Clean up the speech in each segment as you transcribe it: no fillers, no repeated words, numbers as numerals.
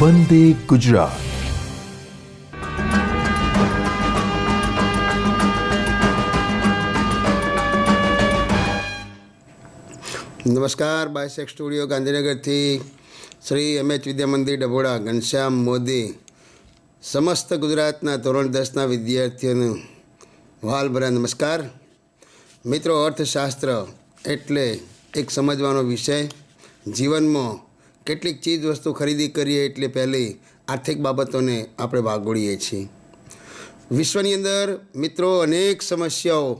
વંદે ગુજરાત। नमस्कार। Bisect studio Gandhinagar थी Shri MH विद्या मंदिर डभोड़ा घनश्याम मोदी समस्त गुजरातना धोरण 10 विद्यार्थीओने वालभरा नमस्कार। मित्रों, अर्थशास्त्र एटले एक समझवानो विषय। जीवन में કેટલીક ચીજ વસ્તુ ખરીદી કરીએ એટલે પહેલી આર્થિક બાબતોને આપણે વાગોળીએ છીએ। વિશ્વની અંદર મિત્રો અનેક સમસ્યાઓ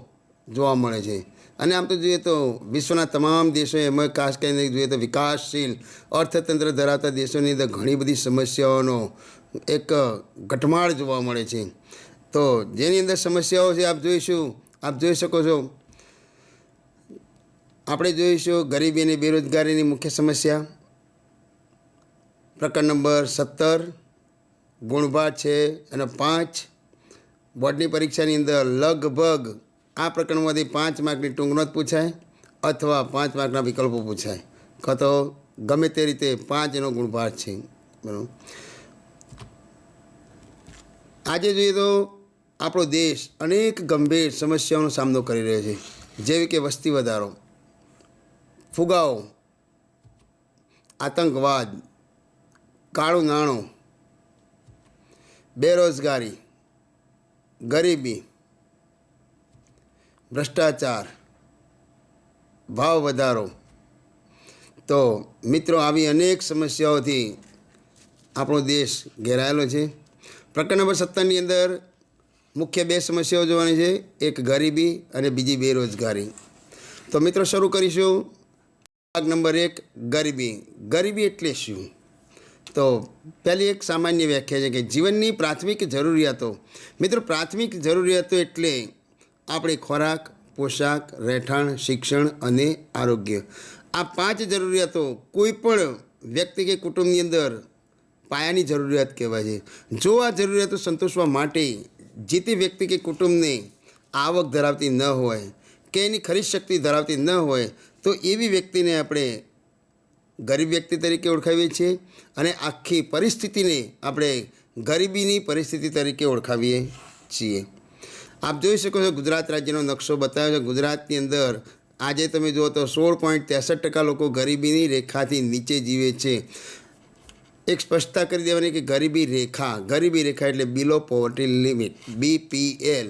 જોવા મળે છે અને આમ તો જોઈએ તો વિશ્વના તમામ દેશો એમાં ખાસ કરીને જોઈએ તો વિકાસશીલ અર્થતંત્ર ધરાવતા દેશોની અંદર ઘણી બધી સમસ્યાઓનો એક ઘટમાળ જોવા મળે છે। તો જેની અંદર સમસ્યાઓ છે આપ જોઈ શકો છો। આપણે જોઈશું ગરીબી અને બેરોજગારીની મુખ્ય સમસ્યા। પ્રકરણ નંબર 17 ગુણભાર છે અને 5 બોર્ડની પરીક્ષાની અંદર લગભગ આ પ્રકરણમાંથી 5 માર્કની ટૂંકનોટ પૂછાય અથવા 5 માર્કના વિકલ્પો પૂછાય, કાં તો ગમે તે રીતે 5 એનો ગુણભાર છે। બરાબર। આજે જોઈએ તો આપણો દેશ અનેક ગંભીર સમસ્યાઓનો સામનો કરી રહ્યો છે, જેવી કે વસ્તી વધારો, ફુગાવો, આતંકવાદ, કાળું નાણું, બેરોજગારી, ગરીબી, ભ્રષ્ટાચાર, ભાવ વધારો। તો મિત્રો, આવી અનેક સમસ્યાઓથી આપણો દેશ ઘેરાયેલો છે। પ્રકરણ નંબર 17ની અંદર મુખ્ય 2 સમસ્યાઓ જોવાની છે, એક ગરીબી અને બીજી બેરોજગારી। તો મિત્રો શરૂ કરીશું। ભાગ નંબર 1 ગરીબી। ગરીબી એટલે શું? તો પહેલી એક સામાન્ય વ્યાખ્યા છે કે જીવનની પ્રાથમિક જરૂરિયાતો। મિત્રો, પ્રાથમિક જરૂરિયાતો એટલે આપણી ખોરાક, પોશાક, રહેઠાણ, શિક્ષણ અને આરોગ્ય। આ 5 જરૂરિયાતો કોઈ પણ વ્યક્તિ કે કુટુંબની અંદર પાયાની જરૂરિયાત કહેવાય છે। જો આ જરૂરિયાતો સંતોષવા માટે જે તે વ્યક્તિ કે કુટુંબને આવક ધરાવતી ન હોય કે એની ખરીદ શક્તિ ધરાવતી ન હોય તો એવી વ્યક્તિને આપણે ગરીબ વ્યક્તિ તરીકે ઓળખાવીએ છીએ અને આખી પરિસ્થિતિને આપણે ગરીબીની પરિસ્થિતિ તરીકે ઓળખાવીએ છીએ। આપ જોઈ શકો છો ગુજરાત રાજ્યનો નકશો બતાવ્યો છે। ગુજરાતની અંદર આજે તમે જુઓ તો 16.63% લોકો ગરીબીની રેખાથી નીચે જીવે છે। એક સ્પષ્ટતા કરી દેવાની કે ગરીબી રેખા એટલે બિલો પોવર્ટી લિમિટ, BPL।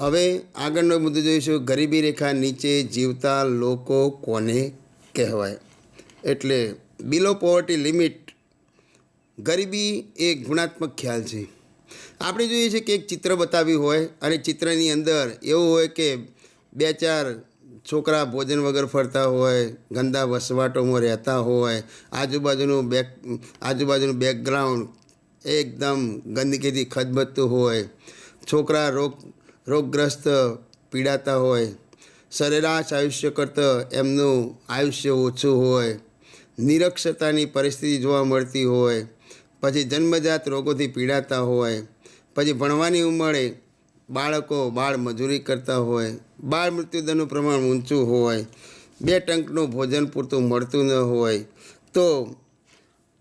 હવે આગળનો મુદ્દો જોઈશું, ગરીબી રેખા નીચે જીવતા લોકો કોને કહેવાય? એટલે બિલો પોવર્ટી લિમિટ, ગરીબી એ ગુણાત્મક ખ્યાલ છે। આપણે જોઈએ છીએ કે એક ચિત્ર બતાવ્યું હોય અને ચિત્રની અંદર એવું હોય કે 2-4 છોકરા ભોજન વગર ફરતા હોય, ગંદા વસવાટોમાં રહેતા હોય, આજુબાજુનું બેકગ્રાઉન્ડ એકદમ ગંદકીથી ખદબદતું હોય, છોકરા રોગગ્રસ્ત પીડાતા હોય, સરેરાશ આયુષ્ય કરતાં એમનું આયુષ્ય ઓછું હોય, નિરક્ષરતાની પરિસ્થિતિ જોવા મળતી હોય, પછી જન્મજાત રોગોથી પીડાતા હોય, પછી ભણવાની ઉંમરે બાળકો બાળ મજૂરી કરતા હોય, બાળ મૃત્યુદરનું પ્રમાણ ઊંચું હોય, 2 ટંકનું ભોજન પૂરતું મળતું ન હોય, તો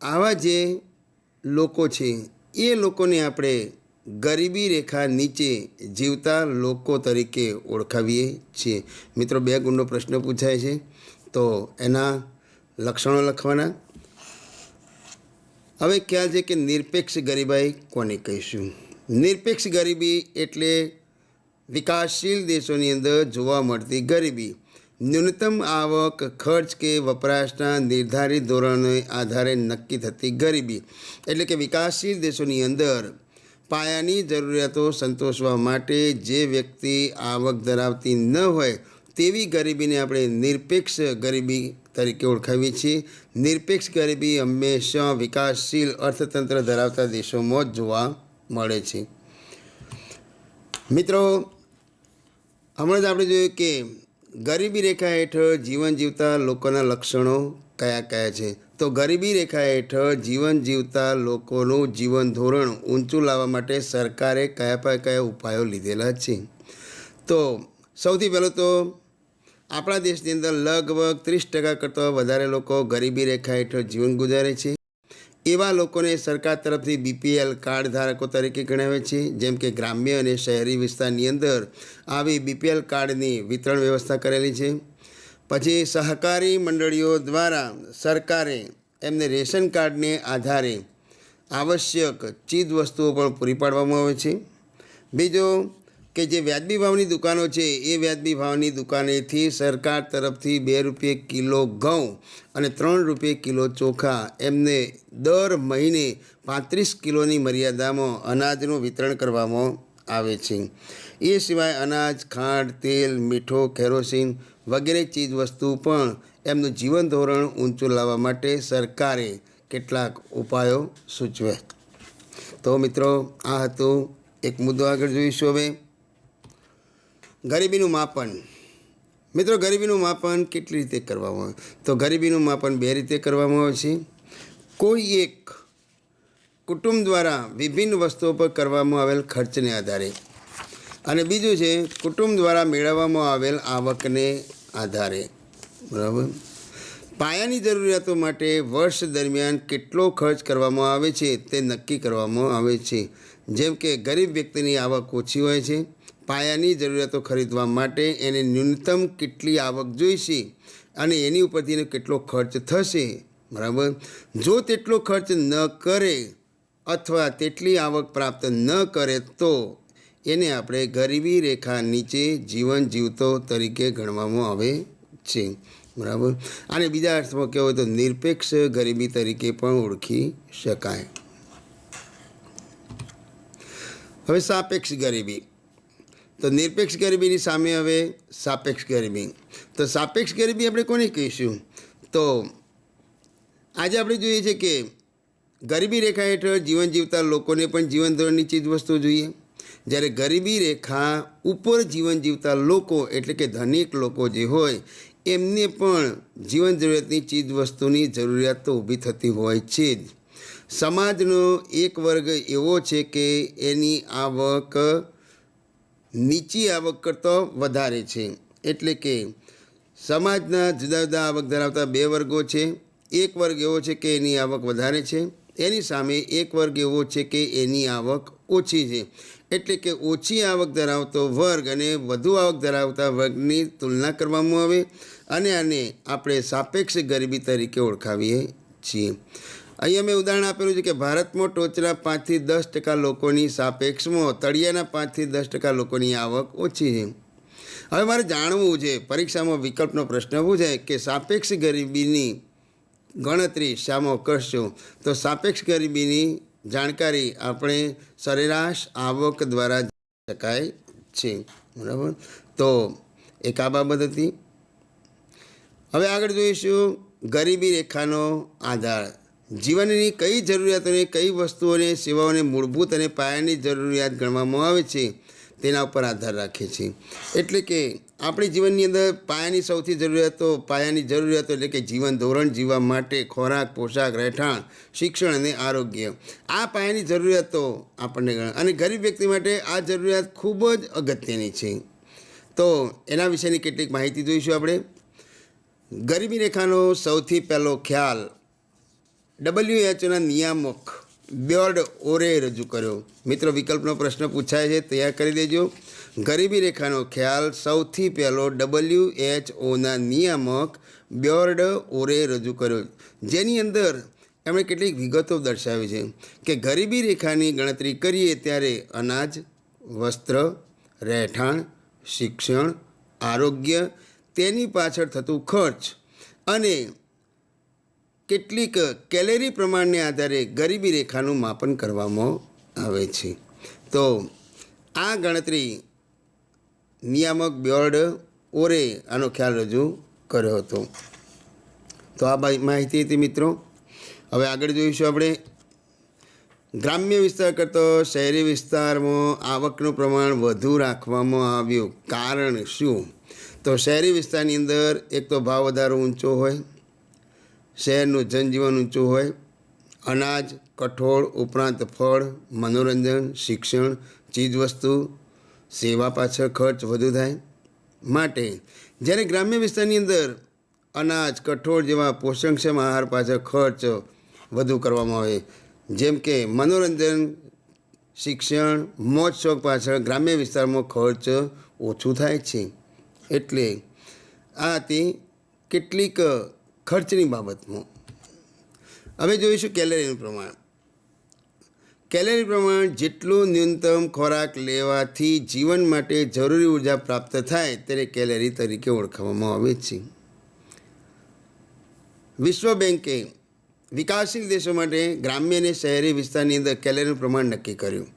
આવા જે લોકો છે એ લોકોને આપણે ગરીબી રેખા નીચે જીવતા લોકો તરીકે ઓળખાવીએ છીએ। મિત્રો, 2 ગુણનો પ્રશ્ન પૂછાય છે તો એના લક્ષણો લખવાના। હવે ખ્યાલ છે કે નિરપેક્ષ ગરીબાઈ કોને કહીશું? નિરપેક્ષ ગરીબી એટલે વિકાસશીલ દેશોની અંદર જોવા મળતી ગરીબી। ન્યૂનતમ આવક, ખર્ચ કે વપરાશના નિર્ધારિત ધોરણોને આધારે નક્કી થતી ગરીબી। એટલે કે વિકાસશીલ દેશોની અંદર પાયાની જરૂરિયાતો સંતોષવા માટે જે વ્યક્તિ આવક ધરાવતી ન હોય તેવી ગરીબીને આપણે નિરપેક્ષ ગરીબી તરીકે ઓળખાવીએ છીએ। નિરપેક્ષ ગરીબી હંમેશા વિકાસશીલ અર્થતંત્ર ધરાવતા દેશોમાં જ જોવા મળે છે। મિત્રો, હમણાં જ આપણે જોયું કે ગરીબી રેખા હેઠળ જીવન જીવતા લોકોના લક્ષણો કયા કયા છે? તો ગરીબી રેખા હેઠળ જીવન જીવતા લોકોનું જીવન ધોરણ ઊંચું લાવવા માટે સરકારે કયા ઉપાયો લીધેલા છે? તો સૌથી પહેલું તો આપણા દેશની અંદર લગભગ 30% કરતાં વધારે લોકો ગરીબી રેખા હેઠળ જીવન ગુજારે છે. એવા લોકોને સરકાર તરફથી BPL કાર્ડ ધારકો તરીકે ગણાવે છે. જેમ કે ગ્રામ્ય અને શહેરી વિસ્તારની અંદર આવી BPL કાર્ડની વિતરણ વ્યવસ્થા કરેલી છે. પછી સહકારી મંડળીઓ દ્વારા સરકારે એમને રેશન કાર્ડને આધારે આવશ્યક ચીજ વસ્તુઓ પણ પૂરી પાડવામાં આવે છે. બીજો કે જે વ્યાજબી ભાવની દુકાનો છે એ વ્યાજબી ભાવની દુકાનેથી સરકાર તરફથી ₹2 કિલો ઘઉં અને ₹3 કિલો ચોખા એમને દર મહિને 35 કિલોની મર્યાદામાં અનાજનું વિતરણ કરવામાં આવે છે. એ સિવાય અનાજ, ખાંડ, તેલ, મીઠો, કેરોસીન વગેરે ચીજ વસ્તુ પણ એમનું જીવન ધોરણ ઊંચું લાવવા માટે સરકારે કેટલાક ઉપાયો સૂચવ્યા. તો મિત્રો, આ હતું એક મુદ્દો. આગળ જોઈશું હવે ગરીબીનું માપન. મિત્રો, ગરીબીનું માપન કેટલી રીતે કરવામાં આવે? તો ગરીબીનું માપન 2 રીતે કરવામાં આવે છે. કોઈ એક કુટુંબ દ્વારા વિભિન્ન વસ્તુઓ પર કરવામાં આવેલ ખર્ચને આધારે, અને બીજું છે કુટુંબ દ્વારા મેળવવામાં આવેલ આવકને આધારે. બરાબર. પાયાની જરૂરિયાતો માટે વર્ષ દરમિયાન કેટલો ખર્ચ કરવામાં આવે છે તે નક્કી કરવામાં આવે છે. જેમ કે ગરીબ વ્યક્તિની આવક ઓછી હોય છે. પાયાની જરૂરિયાતો ખરીદવા માટે એને ન્યૂનતમ કેટલી આવક જોઈશે અને એની ઉપરથી કેટલો ખર્ચ થશે. બરાબર. જો તેટલો ખર્ચ ન કરે અથવા તેટલી આવક પ્રાપ્ત ન કરે તો એને આપણે ગરીબી રેખા નીચે જીવન જીવતો તરીકે ગણવામાં આવે છે. બરાબર. અને બીજા અર્થમાં કહેવું હોય તો નિરપેક્ષ ગરીબી તરીકે પણ ઓળખી શકાય. હવે સાપેક્ષ ગરીબી. તો નિરપેક્ષ ગરીબીની સામે હવે સાપેક્ષ ગરીબી. તો સાપેક્ષ ગરીબી આપણે કોને કહીશું? તો આજે આપણે જોઈએ છે કે ગરીબી રેખા હેઠળ જીવન જીવતા લોકોને પણ જીવન ધોરણની ચીજ વસ્તુ જોઈએ, જ્યારે ગરીબી રેખા ઉપર જીવન જીવતા લોકો એટલે કે ધનિક લોકો જે હોય એમને પણ જીવન જરૂરિયાતની ચીજ વસ્તુની જરૂરિયાત તો ઊભી થતી હોય છે જ. સમાજનો એક વર્ગ એવો છે કે એની આવક નીચી આવક કરતાં વધારે છે. એટલે કે સમાજના જુદા જુદા આવક ધરાવતા 2 વર્ગો છે. એક વર્ગ એવો છે કે એની આવક વધારે છે, એની સામે એક વર્ગ એવો છે કે એની આવક ઓછી છે. એટલે કે ઓછી આવક ધરાવતો વર્ગ અને વધુ આવક ધરાવતા વર્ગની તુલના કરવામાં આવે અને આને આપણે સાપેક્ષ ગરીબી તરીકે ઓળખાવીએ છીએ. અહીંયા મેં ઉદાહરણ આપેલું છે કે ભારતમાં ટોચના 5 થી 10% લોકોની સાપેક્ષમાં તળિયાના 5 થી 10% લોકોની આવક ઓછી છે. હવે મારે જાણવું છે, પરીક્ષામાં વિકલ્પનો પ્રશ્ન પૂછાય કે સાપેક્ષ ગરીબીની ગણતરી શામાં કરશો? તો સાપેક્ષ ગરીબીની જાણકારી આપણે સરેરાશ આવક દ્વારા શકાય છે. બરાબર. તો એક આ બાબત હતી. હવે આગળ જોઈશું ગરીબી રેખાનો આધાર. જીવનની કઈ જરૂરિયાતોને, કઈ વસ્તુઓને, સેવાઓને મૂળભૂત અને પાયાની જરૂરિયાત ગણવામાં આવે છે તેના ઉપર આધાર રાખે છે. એટલે કે આપણી જીવનની અંદર પાયાની સૌથી જરૂરિયાતો એટલે કે જીવન ધોરણ જીવવા માટે ખોરાક, પોશાક, રહેઠાણ, શિક્ષણ અને આરોગ્ય, આ પાયાની જરૂરિયાતો આપણને ગણે. અને ગરીબ વ્યક્તિ માટે આ જરૂરિયાત ખૂબ જ અગત્યની છે. તો એના વિશેની કેટલીક માહિતી જોઈશું આપણે. ગરીબી રેખાનો સૌથી પહેલો ખ્યાલ WHOના નિયામક બ્યોર્ડ ઓરે રજૂ કર્યો. મિત્રો, વિકલ્પનો પ્રશ્ન પૂછાય છે, તૈયાર કરી દેજો. ગરીબી રેખાનો ખ્યાલ સૌથી પહેલો WHOના નિયામક બ્યોર્ડ ઓરે રજૂ કર્યો, જેની અંદર એમણે કેટલીક વિગતો દર્શાવી છે કે ગરીબી રેખાની ગણતરી કરીએ ત્યારે અનાજ, વસ્ત્ર, રહેઠાણ, શિક્ષણ, આરોગ્ય, તેની પાછળ થતું ખર્ચ અને કેટલીક કેલેરી પ્રમાણને આધારે ગરીબી રેખાનું માપન કરવામાં આવે છે. તો આ ગણતરી નિયામક બ્યોર્ડ ઓરે આનો ખ્યાલ રજૂ કર્યો હતો. તો આ માહિતી હતી મિત્રો. હવે આગળ જોઈશું આપણે ગ્રામ્ય વિસ્તાર કરતાં શહેરી વિસ્તારમાં આવકનું પ્રમાણ વધુ રાખવામાં આવ્યું. કારણ શું? તો શહેરી વિસ્તારની અંદર એક તો ભાવ વધારો ઊંચો હોય, શહેરનું જનજીવન ઊંચું હોય, અનાજ, કઠોળ ઉપરાંત ફળ, મનોરંજન, શિક્ષણ, ચીજવસ્તુ, સેવા પાછળ ખર્ચ વધુ થાય. માટે જ્યારે ગ્રામ્ય વિસ્તારની અંદર અનાજ, કઠોળ જેવા પોષણક્ષમ આહાર પાછળ ખર્ચ વધુ કરવામાં આવે, જેમ કે મનોરંજન, શિક્ષણ, મોજ શોખ પાછળ ગ્રામ્ય વિસ્તારમાં ખર્ચ ઓછું થાય છે. એટલે આ હતી કેટલીક ખર્ચની બાબતમાં. હવે જોઈશું કેલરીનું પ્રમાણ. કેલરી પ્રમાણ જેટલું ન્યૂનતમ ખોરાક લેવાથી જીવન માટે જરૂરી ઉર્જા પ્રાપ્ત થાય તેને કેલરી તરીકે ઓળખવામાં આવે છે. વિશ્વ બેંકે વિકાસશીલ દેશો માટે ગ્રામ્ય અને શહેરી વિસ્તારની અંદર કેલરીનું પ્રમાણ નક્કી કર્યું.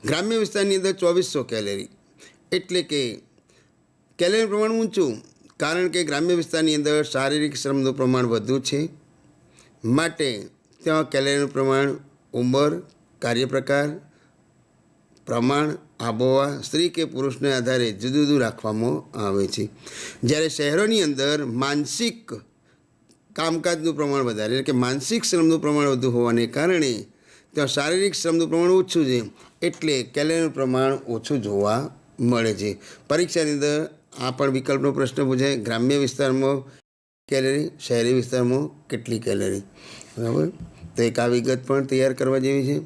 ગ્રામ્ય વિસ્તારની અંદર 2400 કેલરી, એટલે કે કેલરીનું પ્રમાણ ઊંચું, કારણ કે ગ્રામ્ય વિસ્તારની અંદર શારીરિક શ્રમનું પ્રમાણ વધુ છે. માટે ત્યાં કેલરીનું પ્રમાણ ઉંમર, કાર્યપ્રકાર, પ્રમાણ, આબોહવા, સ્ત્રી કે પુરુષને આધારે જુદું જુદું રાખવામાં આવે છે. જ્યારે શહેરોની અંદર માનસિક કામકાજનું પ્રમાણ વધારે, એટલે કે માનસિક શ્રમનું પ્રમાણ વધુ હોવાને કારણે ત્યાં શારીરિક શ્રમનું પ્રમાણ ઓછું છે, એટલે કેલરીનું પ્રમાણ ઓછું જોવા મળે છે. પરીક્ષાની અંદર આ પણ વિકલ્પનો પ્રશ્ન પૂછાય, ગ્રામ્ય વિસ્તારમાં કેલરી, શહેરી વિસ્તારમાં કેટલી કેલરી. બરાબર, તો એક આ વિગત પણ તૈયાર કરવા જેવી છે.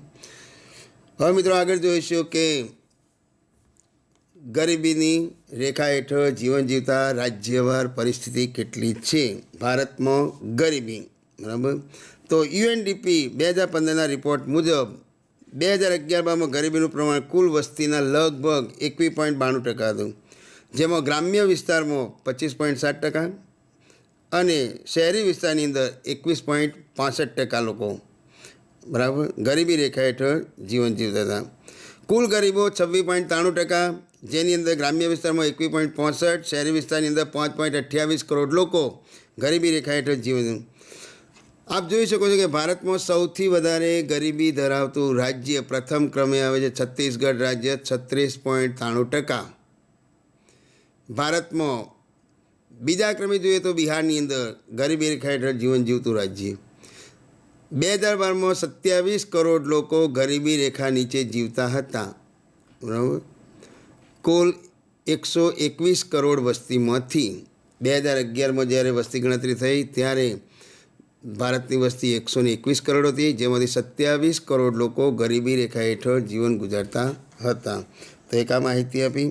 હવે મિત્રો આગળ જોઈશું કે ગરીબીની રેખા હેઠળ જીવન જીવતા રાજ્યવાર પરિસ્થિતિ કેટલી છે ભારતમાં ગરીબી. બરાબર, તો યુએનડીપી 2015ના રિપોર્ટ મુજબ 2011-12માં ગરીબીનું પ્રમાણ કુલ વસ્તીના લગભગ 21.92% હતું, જેમાં ગ્રામ્ય વિસ્તારમાં 25.7% અને શહેરી વિસ્તારની અંદર 21.65% લોકો બરાબર ગરીબી રેખા હેઠળ જીવન જીવતા હતા. કુલ ગરીબો 26.93%, જેની અંદર ગ્રામ્ય વિસ્તારમાં 21.65, શહેરી વિસ્તારની અંદર 5.28 કરોડ લોકો ગરીબી રેખા હેઠળ જીવન. આપ જોઈ શકો છો કે ભારતમાં સૌથી વધારે ગરીબી ધરાવતું રાજ્ય પ્રથમ ક્રમે આવે છે છત્તીસગઢ રાજ્ય, 36.93%. ભારતમાં બીજા ક્રમે જોઈએ તો બિહારની અંદર ગરીબી રેખા હેઠળ જીવન જીવતું રાજ્ય. 2012માં 27 કરોડ લોકો ગરીબી રેખા નીચે જીવતા હતા. બરાબર, કુલ 121 કરોડ વસ્તીમાંથી 2011માં જ્યારે વસ્તી ગણતરી થઈ ત્યારે ભારતની વસ્તી 121 કરોડ હતી, જેમાંથી 27 કરોડ લોકો ગરીબી રેખા હેઠળ જીવન ગુજારતા હતા. તો એક આ માહિતી આપી.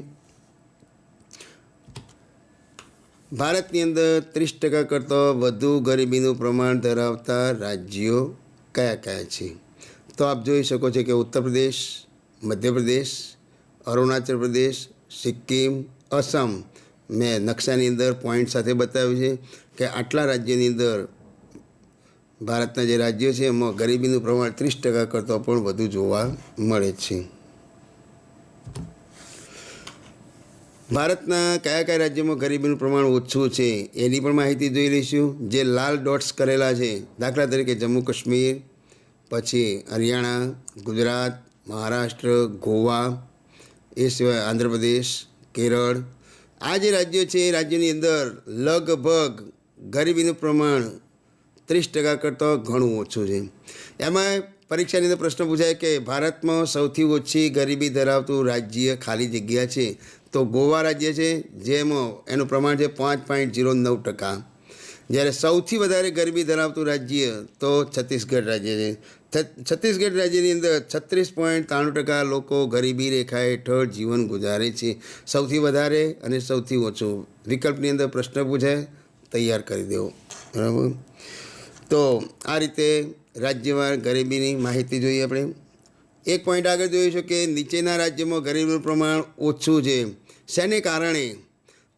ભારતની અંદર 30% કરતાં વધુ ગરીબીનું પ્રમાણ ધરાવતા રાજ્યો કયા કયા છે? તો આપ જોઈ શકો છો કે ઉત્તર પ્રદેશ, મધ્યપ્રદેશ, અરુણાચલ પ્રદેશ, સિક્કિમ, અસમ. મેં નકશાની અંદર પોઈન્ટ સાથે બતાવ્યું છે કે આટલા રાજ્યોની અંદર ભારતના જે રાજ્યો છે એમાં ગરીબીનું પ્રમાણ 30% કરતાં પણ વધુ જોવા મળે છે. ભારતના કયા કયા રાજ્યોમાં ગરીબીનું પ્રમાણ ઓછું છે એની પણ માહિતી જોઈ લઈશું. જે લાલ ડોટ્સ કરેલા છે, દાખલા તરીકે જમ્મુ કાશ્મીર, પછી હરિયાણા, ગુજરાત, મહારાષ્ટ્ર, ગોવા, એ સિવાય આંધ્રપ્રદેશ, કેરળ. આ જે રાજ્યો છે એ રાજ્યોની અંદર લગભગ ગરીબીનું પ્રમાણ 30% કરતાં ઘણું ઓછું છે. એમાં પરીક્ષાની અંદર પ્રશ્ન પૂછાય કે ભારતમાં સૌથી ઓછી ગરીબી ધરાવતું રાજ્ય ખાલી જગ્યા છે, તો ગોવા રાજ્ય છે, જેમાં એનું પ્રમાણ છે 5.09%. જ્યારે સૌથી વધારે ગરીબી ધરાવતું રાજ્ય તો છત્તીસગઢ રાજ્ય છે. છત્તીસગઢ રાજ્યની અંદર 36.93% લોકો ગરીબી રેખા હેઠળ જીવન ગુજારે છે. સૌથી વધારે અને સૌથી ઓછું વિકલ્પની અંદર પ્રશ્ન પૂછાય, તૈયાર કરી દેવો. બરાબર, તો આ રીતે રાજ્યવાર ગરીબીની માહિતી જોઈએ આપણે. એક પોઈન્ટ આગળ જોઈશું કે નીચેના રાજ્યોમાં ગરીબીનું પ્રમાણ ઓછું છે. શેને કારણે?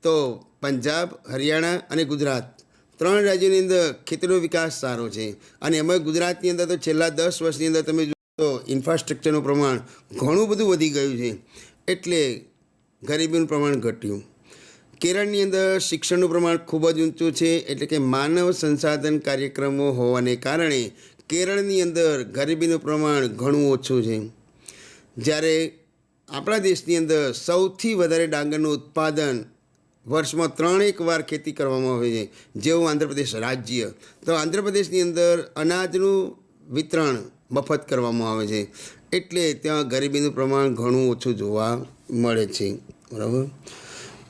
તો પંજાબ, હરિયાણા અને ગુજરાત 3 રાજ્યોની અંદર ખેતીનો વિકાસ સારો છે, અને એમાં ગુજરાતની અંદર તો છેલ્લા 10 વર્ષની અંદર તમે જુઓ તો ઇન્ફ્રાસ્ટ્રક્ચરનું પ્રમાણ ઘણું બધું વધી ગયું છે, એટલે ગરીબીનું પ્રમાણ ઘટ્યું. કેરળની અંદર શિક્ષણનું પ્રમાણ ખૂબ જ ઊંચું છે, એટલે કે માનવ સંસાધન કાર્યક્રમો હોવાને કારણે કેરળની અંદર ગરીબીનું પ્રમાણ ઘણું ઓછું છે. જ્યારે આપણા દેશની અંદર સૌથી વધારે ડાંગરનું ઉત્પાદન વર્ષમાં 3 વાર ખેતી કરવામાં આવે છે, જેવું આંધ્રપ્રદેશ રાજ્ય. તો આંધ્રપ્રદેશની અંદર અનાજનું વિતરણ મફત કરવામાં આવે છે, એટલે ત્યાં ગરીબીનું પ્રમાણ ઘણું ઓછું જોવા મળે છે. બરાબર,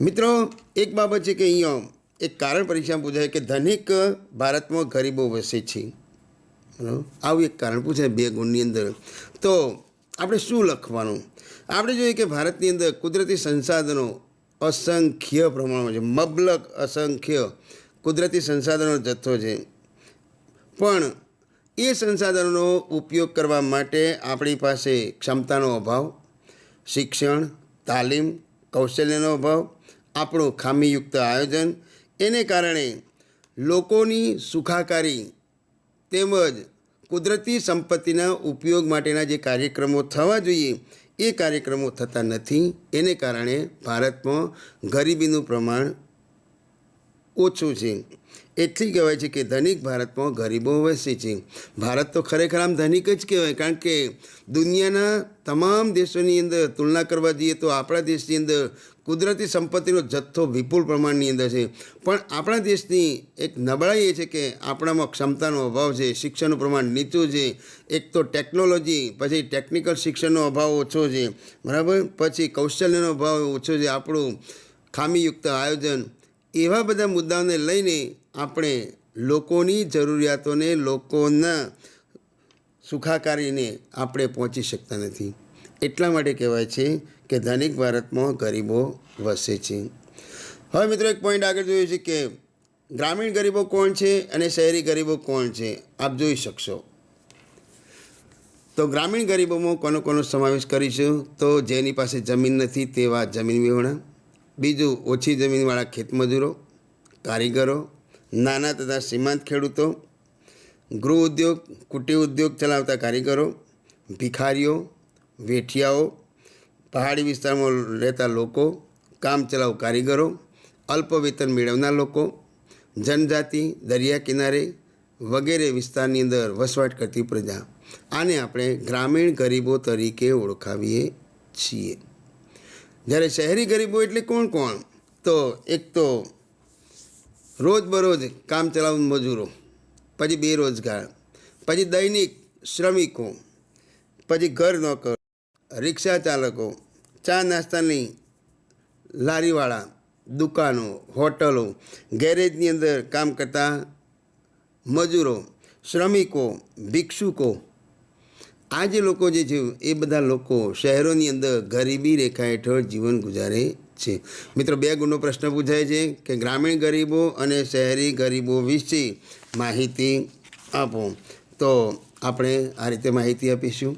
મિત્રો એક બાબત છે કે અહીંયા એક કારણ પરીક્ષામાં પૂછાય કે ધનિક ભારતમાં ગરીબો વસે છે, બરાબર, આવું એક કારણ પૂછાય 2 ગુણની અંદર. તો આપણે શું લખવાનું? આપણે જોઈએ કે ભારતની અંદર કુદરતી સંસાધનો અસંખ્ય પ્રમાણમાં છે, મબલક અસંખ્ય કુદરતી સંસાધનો જથ્થો છે. પણ એ સંસાધનોનો ઉપયોગ કરવા માટે આપણી પાસે ક્ષમતાનો અભાવ, શિક્ષણ, તાલીમ, કૌશલ્યનો અભાવ, આપણું ખામીયુક્ત આયોજન, એને કારણે લોકોની સુખાકારી તેમજ કુદરતી સંપત્તિના ઉપયોગ માટેના જે કાર્યક્રમો થવા જોઈએ એ કાર્યક્રમો થતા નથી. એને કારણે ભારતમાં ગરીબીનું પ્રમાણ ઓછું છે. એટલી કહેવાય છે કે ધનિક ભારતમાં ગરીબો વસે છે. ભારત તો ખરેખર આમ ધનિક જ કહેવાય, કારણ કે દુનિયાના તમામ દેશોની અંદર તુલના કરવા જઈએ તો આપણા દેશની અંદર કુદરતી સંપત્તિનો જથ્થો વિપુલ પ્રમાણની અંદર છે. પણ આપણા દેશની એક નબળાઈ એ છે કે આપણામાં ક્ષમતાનો અભાવ છે, શિક્ષણનું પ્રમાણ નીચું છે. એક તો ટેકનોલોજી, પછી ટેકનિકલ શિક્ષણનો અભાવ ઓછો છે, બરાબર, પછી કૌશલ્યનો અભાવ ઓછો છે, આપણું ખામીયુક્ત આયોજન. એવા બધા મુદ્દાઓને લઈને આપણે લોકોની જરૂરિયાતોને, લોકોના સુખાકારીને આપણે પહોંચી શકતા નથી. એટલા માટે કહેવાય છે કે ધનિક ભારતમાં ગરીબો વસે છે. હવે મિત્રો એક પોઈન્ટ આગળ જોયું છે કે ગ્રામીણ ગરીબો કોણ છે અને શહેરી ગરીબો કોણ છે, આપ જોઈ શકશો. તો ગ્રામીણ ગરીબોમાં કોનો સમાવેશ કરીશું? તો જેની પાસે જમીન નથી તેવા જમીન વિહોણા, બીજું ઓછી જમીનવાળા ખેતમજૂરો, કારીગરો, નાના તથા સીમાંત ખેડૂતો, ગૃહ ઉદ્યોગ, કુટીર ઉદ્યોગ ચલાવતા કારીગરો, ભિખારીઓ, વેઠિયાઓ, પહાડી વિસ્તારમાં રહેતા લોકો, કામચલાઉ કારીગરો, અલ્પ વેતન મેળવનાર લોકો, જનજાતિ, દરિયા કિનારે વગેરે વિસ્તારની અંદર વસવાટ કરતી પ્રજા. આને આપણે ગ્રામીણ ગરીબો તરીકે ઓળખાવીએ છીએ. જ્યારે શહેરી ગરીબો એટલે કોણ? તો એક તો રોજબરોજ કામચલાઉ મજૂરો, પછી બેરોજગાર, પછી દૈનિક શ્રમિકો, પછી ઘર નોકર, રિક્ષા ચાલકો, ચા નાસ્તાની લારીવાળા, દુકાનો, હોટલો, ગેરેજની અંદર કામ કરતા મજૂરો, શ્રમિકો, ભિક્ષુકો, આ જે લોકો જે છે એ બધા લોકો શહેરોની અંદર ગરીબી રેખા હેઠળ જીવન ગુજારે છે. મિત્રો 2 ગુણનો પ્રશ્ન પૂછાય છે કે ગ્રામીણ ગરીબો અને શહેરી ગરીબો વિશે માહિતી આપો. તો આપણે આ રીતે માહિતી આપીશું.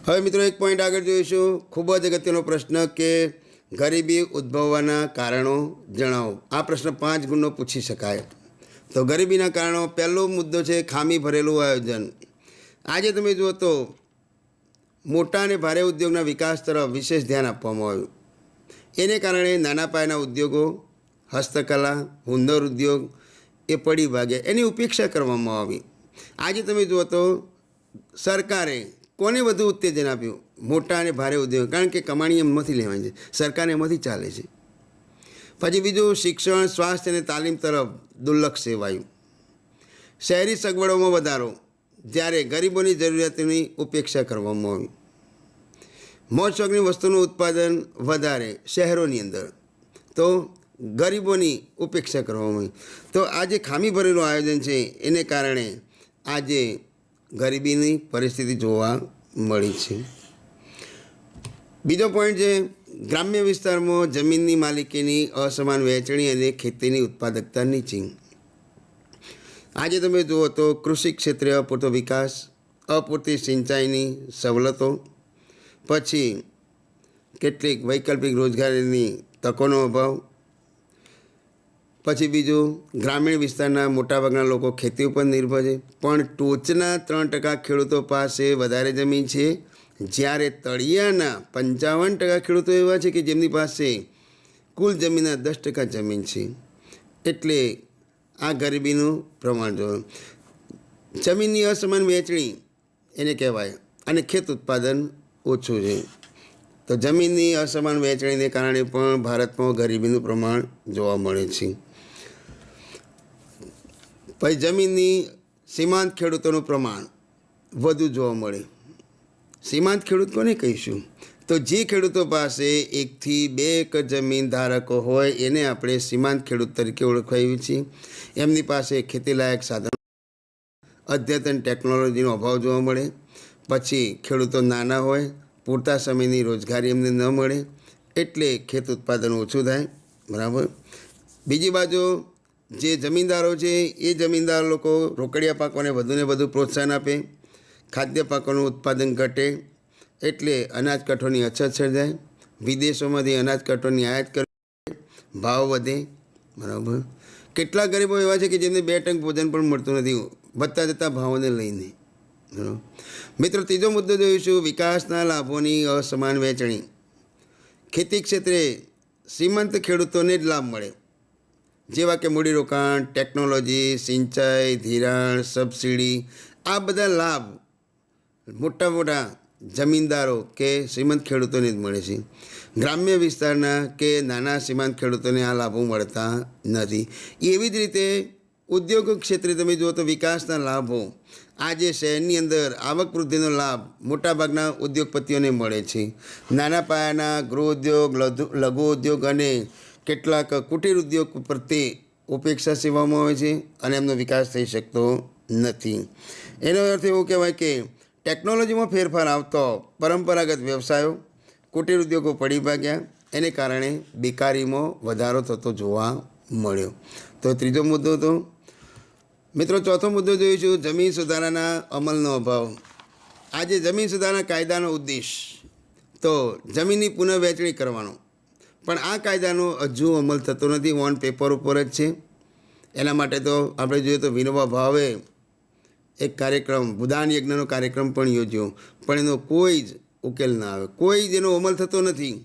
હવે મિત્રો એક પોઈન્ટ આગળ જોઈશું, ખૂબ જ અગત્યનો પ્રશ્ન કે ગરીબી ઉદ્ભવવાના કારણો જણાવો. આ પ્રશ્ન 5 ગુણનો પૂછી શકાય. તો ગરીબીના કારણો, પહેલો મુદ્દો છે ખામી ભરેલું આયોજન. આજે તમે જુઓ તો મોટા અને ભારે ઉદ્યોગના વિકાસ તરફ વિશેષ ધ્યાન આપવામાં આવ્યું. એને કારણે નાના પાયાના ઉદ્યોગો, હસ્તકલા, હુન્નર ઉદ્યોગ એ પડી ભાગ્યા, એની ઉપેક્ષા કરવામાં આવી. આજે તમે જુઓ તો સરકારે કોને વધુ ઉત્તેજન આપ્યું? મોટા અને ભારે ઉદ્યોગ, કારણ કે કમાણી એમાંથી લેવાની છે, સરકારને એમાંથી ચાલે છે. પછી બીજું શિક્ષણ, સ્વાસ્થ્ય અને તાલીમ તરફ દુર્લક્ષ સેવાયું. શહેરી સગવડોમાં વધારો, જ્યારે ગરીબોની જરૂરિયાતોની ઉપેક્ષા કરવામાં આવી. મોજ શોખની વસ્તુનું ઉત્પાદન વધારે શહેરોની અંદર, તો ગરીબોની ઉપેક્ષા કરવામાં આવી. તો આ જે ખામી ભરેલું આયોજન છે એને કારણે આજે ગરીબીની પરિસ્થિતિ જોવા મળી છે. બીજો પોઈન્ટ છે ગ્રામ્ય વિસ્તારમાં જમીનની માલિકીની અસમાન વહેંચણી અને ખેતીની ઉત્પાદકતા નીચી. આજે તમે જુઓ તો કૃષિ ક્ષેત્રે અપૂરતો વિકાસ, અપૂરતી સિંચાઈની સવલતો, પછી કેટલીક વૈકલ્પિક રોજગારીની તકોનો અભાવ, પછી બીજું ગ્રામીણ વિસ્તારના મોટાભાગના લોકો ખેતી ઉપર નિર્ભર છે, પણ ટોચના 3% ખેડૂતો પાસે વધારે જમીન છે, જ્યારે તળિયાના 55% ખેડૂતો એવા છે કે જેમની પાસે કુલ જમીનના 10% જમીન છે. એટલે આ ગરીબીનું પ્રમાણ જોયું. જમીનની અસમાન વહેંચણી એને કહેવાય, અને ખેત ઉત્પાદન ઓછું છે. તો જમીનની અસમાન વહેંચણીને કારણે પણ ભારતમાં ગરીબીનું પ્રમાણ જોવા મળે છે. પછી જમીનની સીમાંત ખેડૂતોનું પ્રમાણ વધુ જોવા મળે. સીમાંત ખેડૂત કોને કહીશું? તો જે ખેડૂતો પાસે 1 થી 2 એકર જમીન ધારકો હોય એને આપણે સીમાંત ખેડૂત તરીકે ઓળખાવીએ છીએ. એમની પાસે ખેતીલાયક સાધનો, અદ્યતન ટેકનોલોજીનો અભાવ જોવા મળે. પછી ખેડૂતો નાના હોય, પૂરતા સમયની રોજગારી એમને ન મળે, એટલે ખેત ઉત્પાદન ઓછું થાય. બરાબર. બીજી બાજુ જે જમીનદારો છે એ જમીનદાર લોકો રોકડિયા પાકોને વધુને વધુ પ્રોત્સાહન આપે, ખાદ્ય પાકોનું ઉત્પાદન ઘટે, એટલે અનાજ કઠોળની અછત સર્જાય, વિદેશોમાંથી અનાજ કઠોળની આયાત કરવી, ભાવ વધે. બરાબર. કેટલાક ગરીબો એવા છે કે જેમને 2 ટંક ભોજન પણ મળતું નથી, વધતા જતા ભાવોને લઈને. બરાબર. મિત્રો, ત્રીજો મુદ્દો જોઈશું વિકાસના લાભોની અસમાન વહેંચણી. ખેતી ક્ષેત્રે સીમાંત ખેડૂતોને જ લાભ મળે, જેવા કે મૂડીરોકાણ, ટેકનોલોજી, સિંચાઈ, ધિરાણ, સબસિડી. આ બધા લાભ મોટા મોટા જમીનદારો કે શ્રીમંત ખેડૂતોને જ મળે છે. ગ્રામ્ય વિસ્તારના કે નાના સીમાંત ખેડૂતોને આ લાભો મળતા નથી. એવી જ રીતે ઉદ્યોગ ક્ષેત્રે તમે જુઓ તો વિકાસના લાભો આજે શહેરની અંદર આવક વૃદ્ધિનો લાભ મોટાભાગના ઉદ્યોગપતિઓને મળે છે. નાના પાયાના ગૃહ ઉદ્યોગ, લઘુ ઉદ્યોગ અને કેટલાક કુટીર ઉદ્યોગ પ્રત્યે ઉપેક્ષા સેવામાં આવે છે અને એમનો વિકાસ થઈ શકતો નથી. એનો અર્થ એવો કહેવાય કે ટેકનોલોજીમાં ફેરફાર આવતો પરંપરાગત વ્યવસાયો, કુટીર ઉદ્યોગો પડી ભાગ્યા, એને કારણે બેકારીમાં વધારો થતો જોવા મળ્યો. તો ત્રીજો મુદ્દો હતો. મિત્રો, ચોથો મુદ્દો જોઈશું જમીન સુધારાના અમલનો અભાવ. આજે જમીન સુધારા કાયદાનો ઉદ્દેશ તો જમીનની પુનઃવહેંચણી કરવાનો, પણ આ કાયદાનો હજુ અમલ થતો નથી, ઓન પેપર ઉપર જ છે. એના માટે તો આપણે જોઈએ તો વિનોબા ભાવે એક કાર્યક્રમ, ભૂદાન યજ્ઞનો કાર્યક્રમ પણ યોજ્યો, પણ એનો કોઈ જ ઉકેલ ના આવે, કોઈ જ એનો અમલ થતો નથી.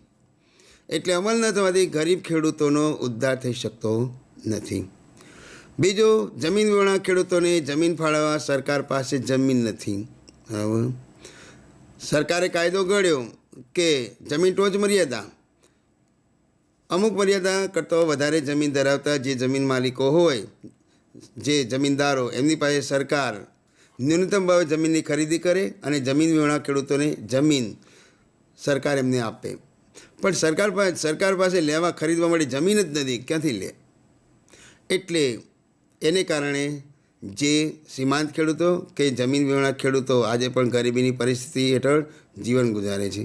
એટલે અમલ ન થવાથી ગરીબ ખેડૂતોનો ઉદ્ધાર થઈ શકતો નથી. બીજું, જમીન વિહોણા ખેડૂતોને જમીન ફાળવવા સરકાર પાસે જમીન નથી. બરાબર. સરકારે કાયદો ઘડ્યો કે જમીન ટોચ મર્યાદા, અમુક મર્યાદા કરતાં વધારે જમીન ધરાવતા જે જમીન માલિકો હોય, જે જમીનદારો, એમની પાસે સરકાર ન્યૂનતમ ભાવે જમીનની ખરીદી કરે અને જમીન વિહોણા ખેડૂતોને જમીન સરકાર એમને આપે. પણ સરકાર પાસે લેવા ખરીદવા માટે જમીન જ નથી, ક્યાંથી લે? એટલે એને કારણે જે સીમાંત ખેડૂતો કે જમીન વિહોણા ખેડૂતો આજે પણ ગરીબીની પરિસ્થિતિ હેઠળ જીવન ગુજારે છે.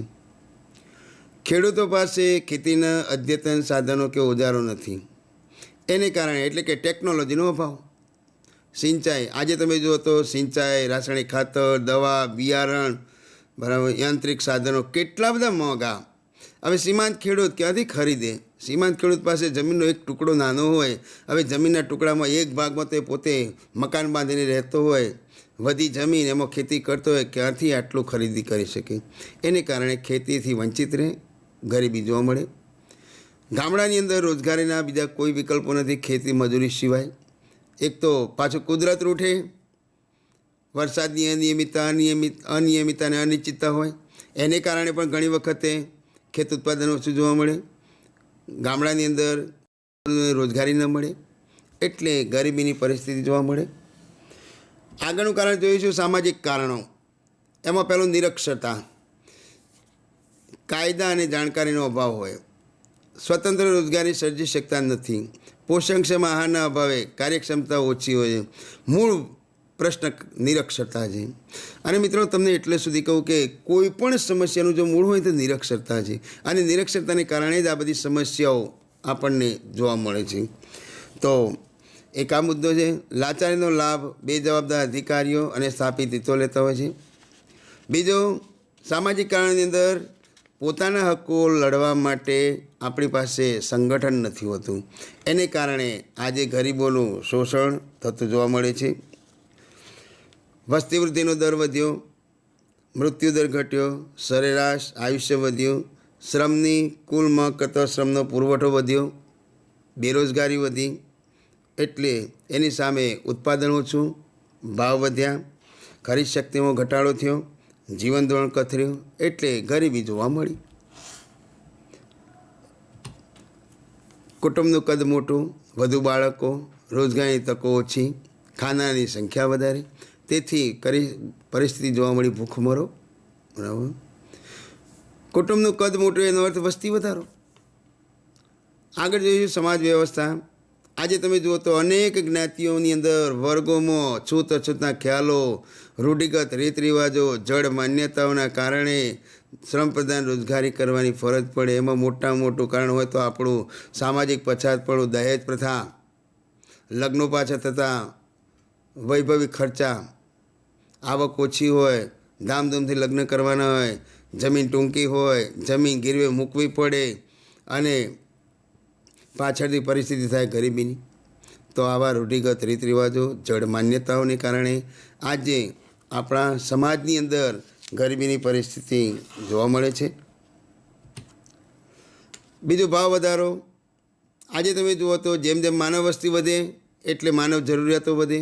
ખેડૂતો પાસે ખેતીના અદ્યતન સાધનો કે ઓજારો નથી, એને કારણે એટલે કે ટેકનોલોજીનો અભાવ. સિંચાઈ, આજે તમે જુઓ તો સિંચાઈ, રાસાયણિક ખાતર, દવા, બિયારણ, બરાબર, યાંત્રિક સાધનો કેટલા બધા મોંઘા. હવે સીમાંત ખેડૂત ક્યાંથી ખરીદે? સીમાંત ખેડૂત પાસે જમીનનો એક ટુકડો નાનો હોય, હવે જમીનના ટુકડામાં એક ભાગમાં તે પોતે મકાન બાંધીને રહેતો હોય, વધી જમીન એમાં ખેતી કરતો હોય, ક્યાંથી આટલું ખરીદી કરી શકે? એને કારણે ખેતીથી વંચિત રહે, ગરીબી જોવા મળે. ગામડાની અંદર રોજગારીના બીજા કોઈ વિકલ્પો નથી ખેતી મજૂરી સિવાય. એક તો પાછું કુદરત રૂઠે, વરસાદની અનિયમિતતા અને અનિશ્ચિતતા હોય, એને કારણે પણ ઘણી વખતે ખેત ઉત્પાદન ઓછું જોવા મળે. ગામડાની અંદર રોજગારી ન મળે, એટલે ગરીબીની પરિસ્થિતિ જોવા મળે. આગળનું કારણ જોઈશું સામાજિક કારણો. એમાં પહેલું નિરક્ષરતા, કાયદા અને જાણકારીનો અભાવ હોય, સ્વતંત્ર રોજગારી સર્જી શકતા નથી, પોષણક્ષમ આહારના અભાવે કાર્યક્ષમતા ઓછી હોય. મૂળ પ્રશ્ન નિરક્ષરતા છે. અને મિત્રો, તમને એટલે સુધી કહું કે કોઈ પણ સમસ્યાનું જો મૂળ હોય તો નિરક્ષરતા છે, અને નિરક્ષરતાને કારણે જ આ બધી સમસ્યાઓ આપણને જોવા મળે છે. તો એક આ મુદ્દો છે. લાચારીનો લાભ બેજવાબદાર અધિકારીઓ અને સ્થાપિત હિતો લેતા હોય છે. બીજો, સામાજિક કારણની અંદર પોતાના હકો લડવા માટે આપણી પાસે સંગઠન નથી હોતું, એને કારણે આજે ગરીબોનું શોષણ થતું જોવા મળે છે. વસ્તી વૃદ્ધિનો દર વધ્યો, મૃત્યુદર ઘટ્યો, સરેરાશ આયુષ્ય વધ્યું, શ્રમની કુલ માંગ કરતાં શ્રમનો પુરવઠો વધ્યો, બેરોજગારી વધી, એટલે એની સામે ઉત્પાદન ઓછું, ભાવ વધ્યા, ખરીદ શક્તિમાં ઘટાડો થયો, જીવન ધોરણ કથર્યું, એટલે ગરીબી જોવા મળી. કુટુંબનું કદ મોટું, વધુ બાળકો, રોજગારીની તકો ઓછી, ખાનાની સંખ્યા વધારે, તેથી પરિસ્થિતિ જોવા મળી ભૂખમરો. બરાબર. કુટુંબનું કદ મોટું એનો અર્થ વસ્તી વધારો. આગળ જોઈશું સમાજ વ્યવસ્થા. આજે તમે જુઓ તો અનેક જ્ઞાતિઓની અંદર વર્ગોમાં છૂત અછૂતના ખ્યાલો, રૂઢિગત રીત રિવાજો, જડ માન્યતાઓના કારણે શ્રમ પ્રધાન રોજગારી કરવાની ફરજ પડે. એમાં મોટામાં મોટું કારણ હોય તો આપણું સામાજિક પછાતપણું, દહેજ પ્રથા, લગ્નો પાછા થતા વૈભવી ખર્ચા, આવક ઓછી હોય, ધામધૂમથી લગ્ન કરવાના હોય, જમીન ટૂંકી હોય, જમીન ગીરવે મૂકવી પડે અને પાછળથી પરિસ્થિતિ થાય ગરીબીની. તો આવા રૂઢિગત રીત રિવાજો, જડ માન્યતાઓને કારણે આજે આપણા સમાજની અંદર ગરીબીની પરિસ્થિતિ જોવા મળે છે. બીજું ભાવ વધારો. આજે તમે જુઓ તો જેમ જેમ માનવ વસ્તી વધે એટલે માનવ જરૂરિયાતો વધે,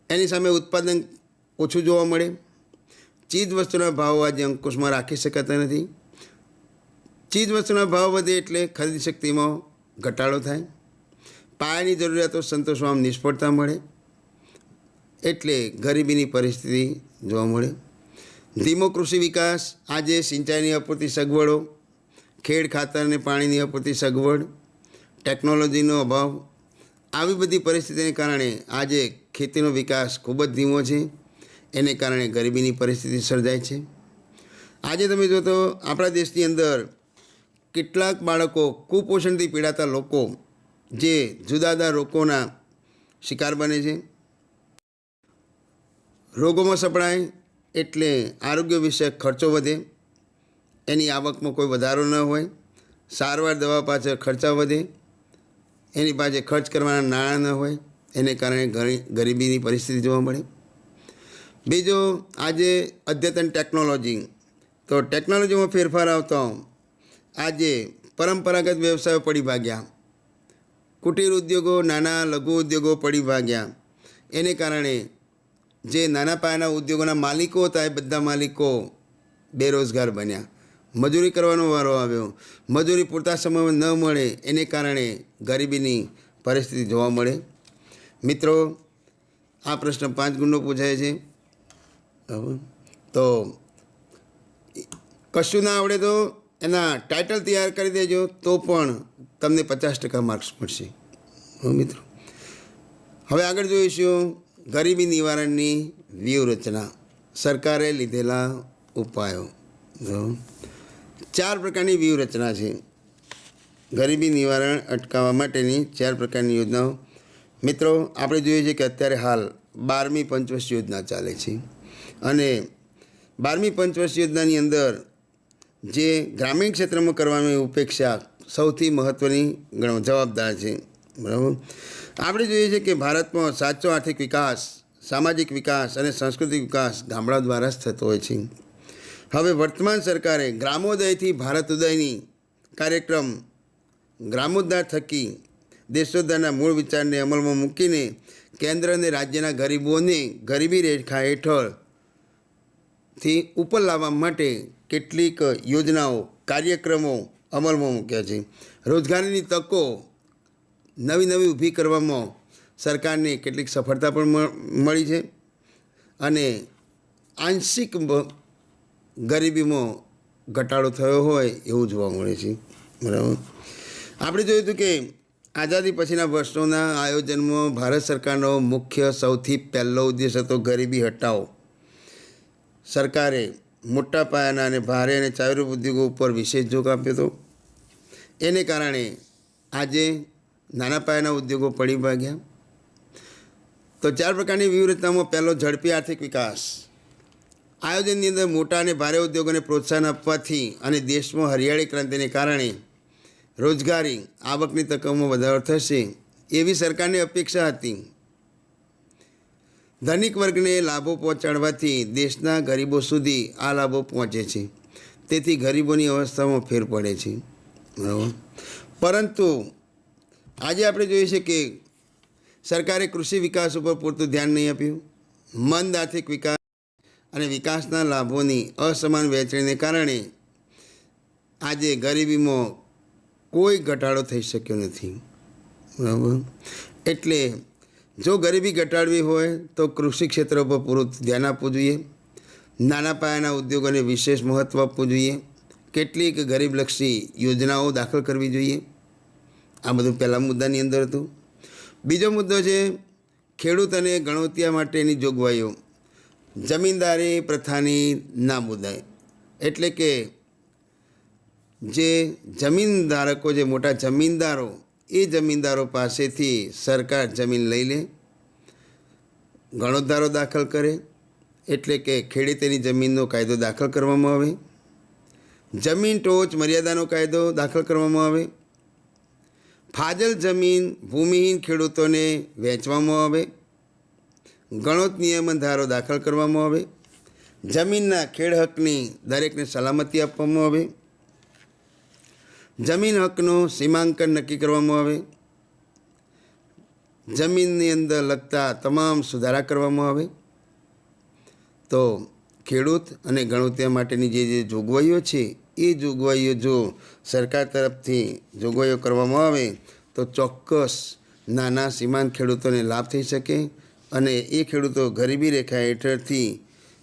એની સામે ઉત્પાદન ઓછું જોવા મળે. ચીજ વસ્તુના ભાવ આજે અંકુશમાં રાખી શકાતા નથી. ચીજ વસ્તુના ભાવ વધે એટલે ખરીદ શક્તિમાં ઘટાડો થાય, પાયાની જરૂરિયાતો સંતોષવામાં નિષ્ફળતા મળે, એટલે ગરીબીની પરિસ્થિતિ જોવા મળે. ધીમો કૃષિ વિકાસ. આજે સિંચાઈની અપૂરતી સગવડો, ખેડ ખાતર અને પાણીની અપૂરતી સગવડ, ટેકનોલોજીનો અભાવ, આવી બધી પરિસ્થિતિને કારણે આજે ખેતીનો વિકાસ ખૂબ જ ધીમો છે. એને કારણે ગરીબીની પરિસ્થિતિ સર્જાય છે. આજે તમે જો તો આપણા દેશની અંદર કેટલાક બાળકો, કુપોષણથી પીડાતા લોકો જે જુદા જુદા રોગોના શિકાર બને છે. રોગોમાં સપડાય એટલે આરોગ્ય વિષયક ખર્ચો વધે, એની આવકમાં કોઈ વધારો ન હોય, સારવાર દવા પાછળ ખર્ચા વધે, એની પાસે ખર્ચ કરવાના નાણાં ન હોય, એને કારણે ગરીબીની પરિસ્થિતિ જોવા મળે. બીજો, આજે અદ્યતન ટેકનોલોજી. તો ટેકનોલોજીમાં ફેરફાર આવતો આજે પરંપરાગત વ્યવસાયો પડી ભાગ્યા, કુટીર ઉદ્યોગો, નાના લઘુ ઉદ્યોગો પડી ભાગ્યા. એને કારણે જે નાના પાયાના ઉદ્યોગોના માલિકો હતા એ બધા માલિકો બેરોજગાર બન્યા, મજૂરી કરવાનો વારો આવ્યો, મજૂરી પૂરતા સમયમાં ન મળે, એને કારણે ગરીબીની પરિસ્થિતિ જોવા મળે. મિત્રો, આ પ્રશ્ન 5 ગુણનો પૂછાય છે. તો કશું ના આવડે તો એના ટાઇટલ તૈયાર કરી દેજો, તો પણ તમને 50% માર્ક્સ મળશે મિત્રો. હવે આગળ જોઈશું ગરીબી નિવારણની વ્યૂહરચના, સરકારે લીધેલા ઉપાયો. 4 પ્રકારની વ્યૂહરચના છે ગરીબી નિવારણ અટકાવવા માટેની. 4 પ્રકારની યોજનાઓ. મિત્રો, આપણે જોઈએ છીએ કે અત્યારે હાલ 12મી પંચવર્ષ યોજના ચાલે છે અને 12મી પંચવર્ષ યોજનાની અંદર જે ગ્રામીણ ક્ષેત્રમાં કરવાની ઉપેક્ષા સૌથી મહત્ત્વની જવાબદાર છે. બરાબર. આપણે જોઈએ છીએ કે ભારતમાં સાચો આર્થિક વિકાસ, સામાજિક વિકાસ અને સાંસ્કૃતિક વિકાસ ગામડા દ્વારા જ થતો હોય છે. હવે વર્તમાન સરકારે ગ્રામોદયથી ભારતોદયની કાર્યક્રમ ગ્રામોદ્ધાર થકી દેશોદ્ધારના મૂળ વિચારને અમલમાં મૂકીને કેન્દ્ર અને રાજ્યના ગરીબોને ગરીબી રેખા હેઠળથી ઉપર લાવવા માટે કેટલીક યોજનાઓ, કાર્યક્રમો અમલમાં મૂક્યા છે. રોજગારીની તકો નવી નવી ઊભી કરવામાં સરકારને કેટલીક સફળતા પણ મળી છે અને આંશિક ગરીબીમાં ઘટાડો થયો હોય એવું જોવા મળે છે. બરાબર. આપણે જોયું હતું કે આઝાદી પછીના વર્ષોના આયોજનમાં ભારત સરકારનો મુખ્ય સૌથી પહેલો ઉદ્દેશ હતો ગરીબી હટાવો. સરકારે મોટા પાયાના અને ભારે અને ચાવીરૂપ ઉદ્યોગો ઉપર વિશેષ જોગ આપ્યો હતો. એને કારણે આજે નાના પાયાના ઉદ્યોગો પડી ભાગ્યા. તો 4 પ્રકારની વ્યૂહરચનામાં પહેલો ઝડપી આર્થિક વિકાસ. આયોજનની અંદર મોટા અને ભારે ઉદ્યોગોને પ્રોત્સાહન આપવાથી અને દેશમાં હરિયાળી ક્રાંતિને કારણે રોજગારી, આવકની તકોમાં વધારો થશે એવી સરકારની અપેક્ષા હતી. ધનિક વર્ગને લાભો પહોંચાડવાથી દેશના ગરીબો સુધી આ લાભો પહોંચે છે, તેથી ગરીબોની અવસ્થામાં ફેર પડે છે. બરાબર. પરંતુ આજે આપણે જોઈએ છીએ કે સરકારે કૃષિ વિકાસ ઉપર પૂરતું ધ્યાન નહીં આપ્યું. મંદ આર્થિક વિકાસ અને વિકાસના લાભોની અસમાન વહેંચણીને કારણે આજે ગરીબીમાં કોઈ ઘટાડો થઈ શક્યો નથી. બરાબર. એટલે જો ગરીબી ઘટાડવી હોય તો કૃષિ ક્ષેત્ર પર પૂરું ધ્યાન આપવું જોઈએ, નાના પાયાના ઉદ્યોગોને વિશેષ મહત્ત્વ આપવું જોઈએ કેટલીક ગરીબલક્ષી યોજનાઓ દાખલ કરવી જોઈએ. આ બધું પહેલા મુદ્દાની અંદર હતું. બીજો મુદ્દો છે ખેડૂત અને ગણોતિયા માટેની જોગવાઈઓ. જમીનદારી પ્રથાની નાબૂદાઈ, એટલે કે જે જમીનધારકો, જે મોટા જમીનદારો, એ જમીનદારો પાસેથી સરકાર જમીન લઈ લે, ગણોતદારો દાખલ કરે, એટલે કે ખેડૂતોની જમીનનો કાયદો દાખલ કરવામાં આવે. જમીન ટોચ મર્યાદાનો કાયદો દાખલ કરવામાં આવે. ફાજલ જમીન ભૂમિહીન ખેડૂતોને વેચવામાં આવે. ગણોત નિયમન ધારો દાખલ કરવામાં આવે. જમીનના ખેડ હકની દરેકને સલામતી આપવામાં આવે. જમીન હકનું સીમાંકન નક્કી કરવામાં આવે. જમીનની અંદર લગતા તમામ સુધારા કરવામાં આવે. તો ખેડૂત અને ગણોતિયા માટેની જે જોગવાઈઓ છે એ જોગવાઈઓ જો સરકાર તરફથી જોગવાઈઓ કરવામાં આવે તો ચોક્કસ નાના સીમાંત ખેડૂતોને લાભ થઈ શકે અને એ ખેડૂતો ગરીબી રેખા હેઠળથી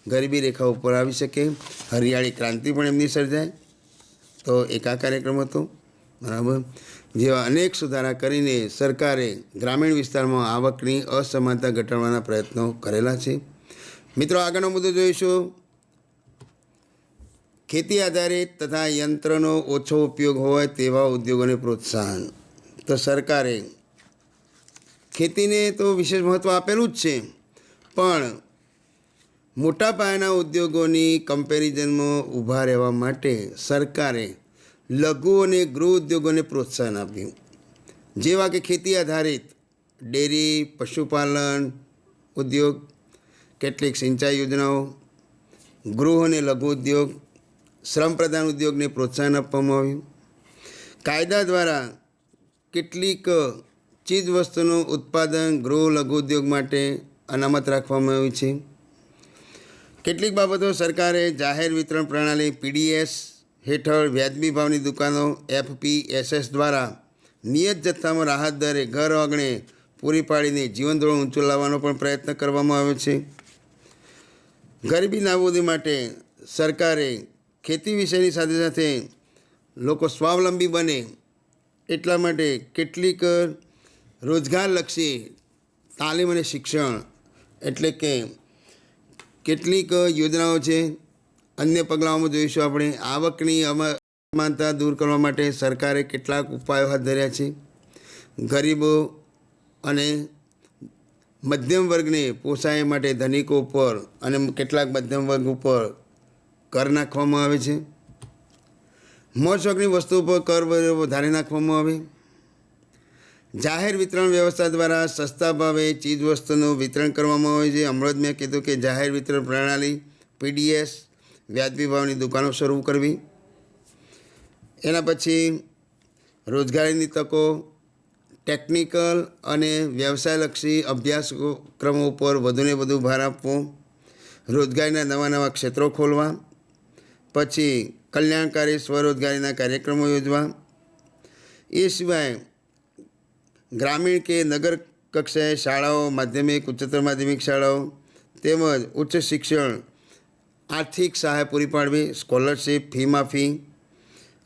ગરીબી રેખા ઉપર આવી શકે. હરિયાળી ક્રાંતિ પણ એમની સર્જાય. તો એક આ કાર્યક્રમ હતો, બરાબર. જેવા અનેક સુધારા કરીને સરકારે ગ્રામીણ વિસ્તારમાં આવકની અસમાનતા ઘટાડવાના પ્રયત્નો કરેલા છે. મિત્રો, આગળનો મુદ્દો જોઈશું ખેતી આધારિત તથા યંત્રનો ઓછો ઉપયોગ હોય તેવા ઉદ્યોગોને પ્રોત્સાહન. તો સરકારે ખેતીને તો વિશેષ મહત્ત્વ આપેલું જ છે, પણ મોટા પાયાના ઉદ્યોગોની કમ્પેરિઝનમાં ઊભા રહેવા માટે સરકારે લઘુ અને ગૃહ ઉદ્યોગોને પ્રોત્સાહન આપ્યું. જેવા કે ખેતી આધારિત ડેરી, પશુપાલન ઉદ્યોગ, કેટલીક સિંચાઈ યોજનાઓ, ગૃહ અને લઘુ ઉદ્યોગ, શ્રમ પ્રધાન ઉદ્યોગને પ્રોત્સાહન આપવામાં આવ્યું. કાયદા દ્વારા કેટલીક ચીજ વસ્તુનું ઉત્પાદન ગૃહ લઘુ ઉદ્યોગ માટે અનામત રાખવામાં આવ્યું છે. કેટલીક બાબતો સરકારે જાહેર વિતરણ પ્રણાલી PDS હેઠળ વ્યાજબી ભાવની દુકાનો FPSS દ્વારા નિયત જથ્થામાં રાહત દરે ઘર આંગણે પૂરી પાડીને જીવન ધોરણ ઊંચું લાવવાનો પણ પ્રયત્ન કરવામાં આવ્યો છે. ગરીબી નાબૂદી માટે સરકારે ખેતી વિષયની સાથે સાથે લોકો સ્વાવલંબી બને એટલા માટે કેટલીક રોજગારલક્ષી તાલીમ અને શિક્ષણ, એટલે કે કેટલીક યોજનાઓ છે. અન્ય પગલાઓમાં જોઈશું આપણે આવકની અસમાનતા દૂર કરવા માટે સરકારે કેટલાક ઉપાયો હાથ ધર્યા છે. ગરીબો અને મધ્યમ વર્ગને પોસાય માટે ધનિકો ઉપર અને કેટલાક મધ્યમ વર્ગ ઉપર કર નાખવામાં આવે છે. મોજ શોખની વસ્તુ પર કર વધારી નાખવામાં આવે. જાહેર વિતરણ વ્યવસ્થા દ્વારા સસ્તા ભાવે ચીજ વસ્તુનું વિતરણ કરવામાં આવે છે. હમણાં જ મેં કીધું કે જાહેર વિતરણ પ્રણાલી PDS, વ્યાજબી ભાવની દુકાનો શરૂ કરવી. એના પછી રોજગારીની તકો, ટેકનિકલ અને વ્યવસાયલક્ષી અભ્યાસક્રમો ઉપર વધુને વધુ ભાર આપવો. રોજગારીના નવા નવા ક્ષેત્રો ખોલવા. પછી કલ્યાણકારી સ્વરોજગારીના કાર્યક્રમો યોજવા. એ સિવાય ગ્રામીણ કે નગર કક્ષાએ શાળાઓ, માધ્યમિક, ઉચ્ચતર માધ્યમિક શાળાઓ તેમજ ઉચ્ચ શિક્ષણ આર્થિક સહાય પૂરી પાડવી. સ્કોલરશીપ, ફી માફી,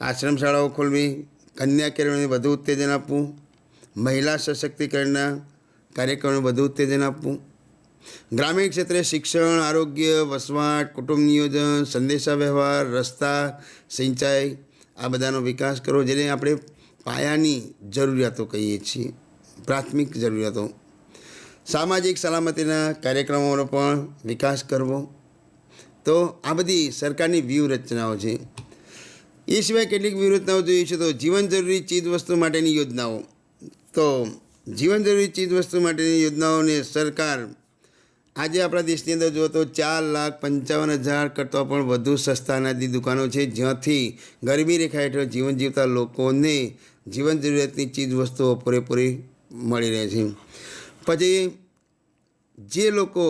આશ્રમ શાળાઓ ખોલવી. કન્યા કેળવણીને વધુ ઉત્તેજન આપવું. મહિલા સશક્તિકરણના કાર્યક્રમોને વધુ ઉત્તેજન આપવું. ગ્રામીણ ક્ષેત્રે શિક્ષણ, આરોગ્ય, વસવાટ, કુટુંબ નિયોજન, સંદેશા વ્યવહાર, રસ્તા, સિંચાઈ, આ બધાનો વિકાસ કરવો, જેને આપણે પાયાની જરૂરિયાતો કહીએ છીએ, પ્રાથમિક જરૂરિયાતો. સામાજિક સલામતીના કાર્યક્રમોનો પણ વિકાસ કરવો. તો આ બધી સરકારની વ્યૂહરચનાઓ છે. એ સિવાય કેટલીક વ્યૂહરચનાઓ જોઈએ છે. તો જીવન જરૂરી ચીજ વસ્તુ માટેની યોજનાઓ. તો જીવન જરૂરી ચીજ વસ્તુ માટેની યોજનાઓને સરકાર આજે આપણા દેશની અંદર જુઓ તો 4,55,000 કરતાં પણ વધુ સસ્તા અનાજની દુકાનો છે, જ્યાંથી ગરીબી રેખા હેઠળ જીવન જીવતા લોકોને જીવન જરૂરિયાતની ચીજ વસ્તુઓ પૂરેપૂરી મળી રહે છે. પછી જે લોકો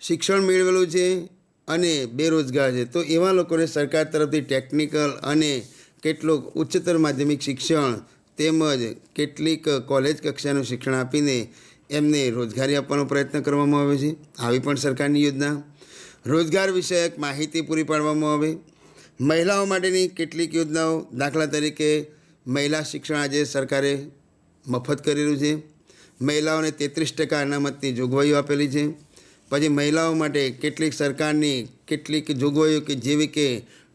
શિક્ષણ મેળવેલું છે અને બેરોજગાર છે, તો એવા લોકોને સરકાર તરફથી ટેકનિકલ અને કેટલુંક ઉચ્ચતર માધ્યમિક શિક્ષણ તેમજ કેટલીક કોલેજ કક્ષાનું શિક્ષણ આપીને એમને રોજગારી આપવાનો પ્રયત્ન કરવામાં આવે છે. આવી પણ સરકારની યોજના. રોજગાર વિષયક માહિતી પૂરી પાડવામાં આવે. મહિલાઓ માટેની કેટલીક યોજનાઓ, દાખલા તરીકે મહિલા શિક્ષણ આજે સરકારે મફત કરેલું છે. મહિલાઓને 33% અનામતની જોગવાઈઓ આપેલી છે. પછી મહિલાઓ માટે કેટલીક સરકારની કેટલીક જોગવાઈઓ કે જેવી કે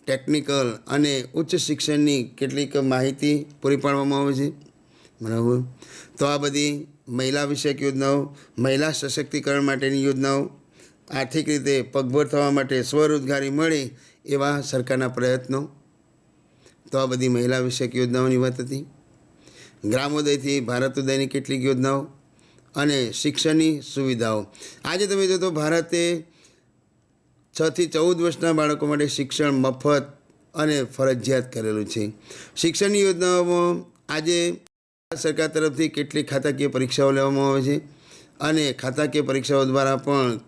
ટેકનિકલ અને ઉચ્ચ શિક્ષણની કેટલીક માહિતી પૂરી પાડવામાં આવે છે. બરાબર. તો આ બધી મહિલા વિષયક યોજનાઓ, મહિલા સશક્તિકરણ માટેની યોજનાઓ, આર્થિક રીતે પગભર થવા માટે સ્વરોજગારી મળે એવા સરકારના પ્રયત્નો. તો આ બધી મહિલા વિષયક યોજનાઓની વાત હતી. ગ્રામોદયથી ભારતોદયની કેટલીક યોજનાઓ અને શિક્ષણની સુવિધાઓ. આજે તમે જો તો ભારતે 6 થી 14 વર્ષના બાળકો માટે શિક્ષણ મફત અને ફરજિયાત કરેલું છે. શિક્ષણની યોજનાઓમાં આજે સરકાર તરફથી કેટલીક ખાતાકીય પરીક્ષાઓ લેવામાં આવે છે અને ખાતાકીય પરીક્ષાઓ દ્વારા પણ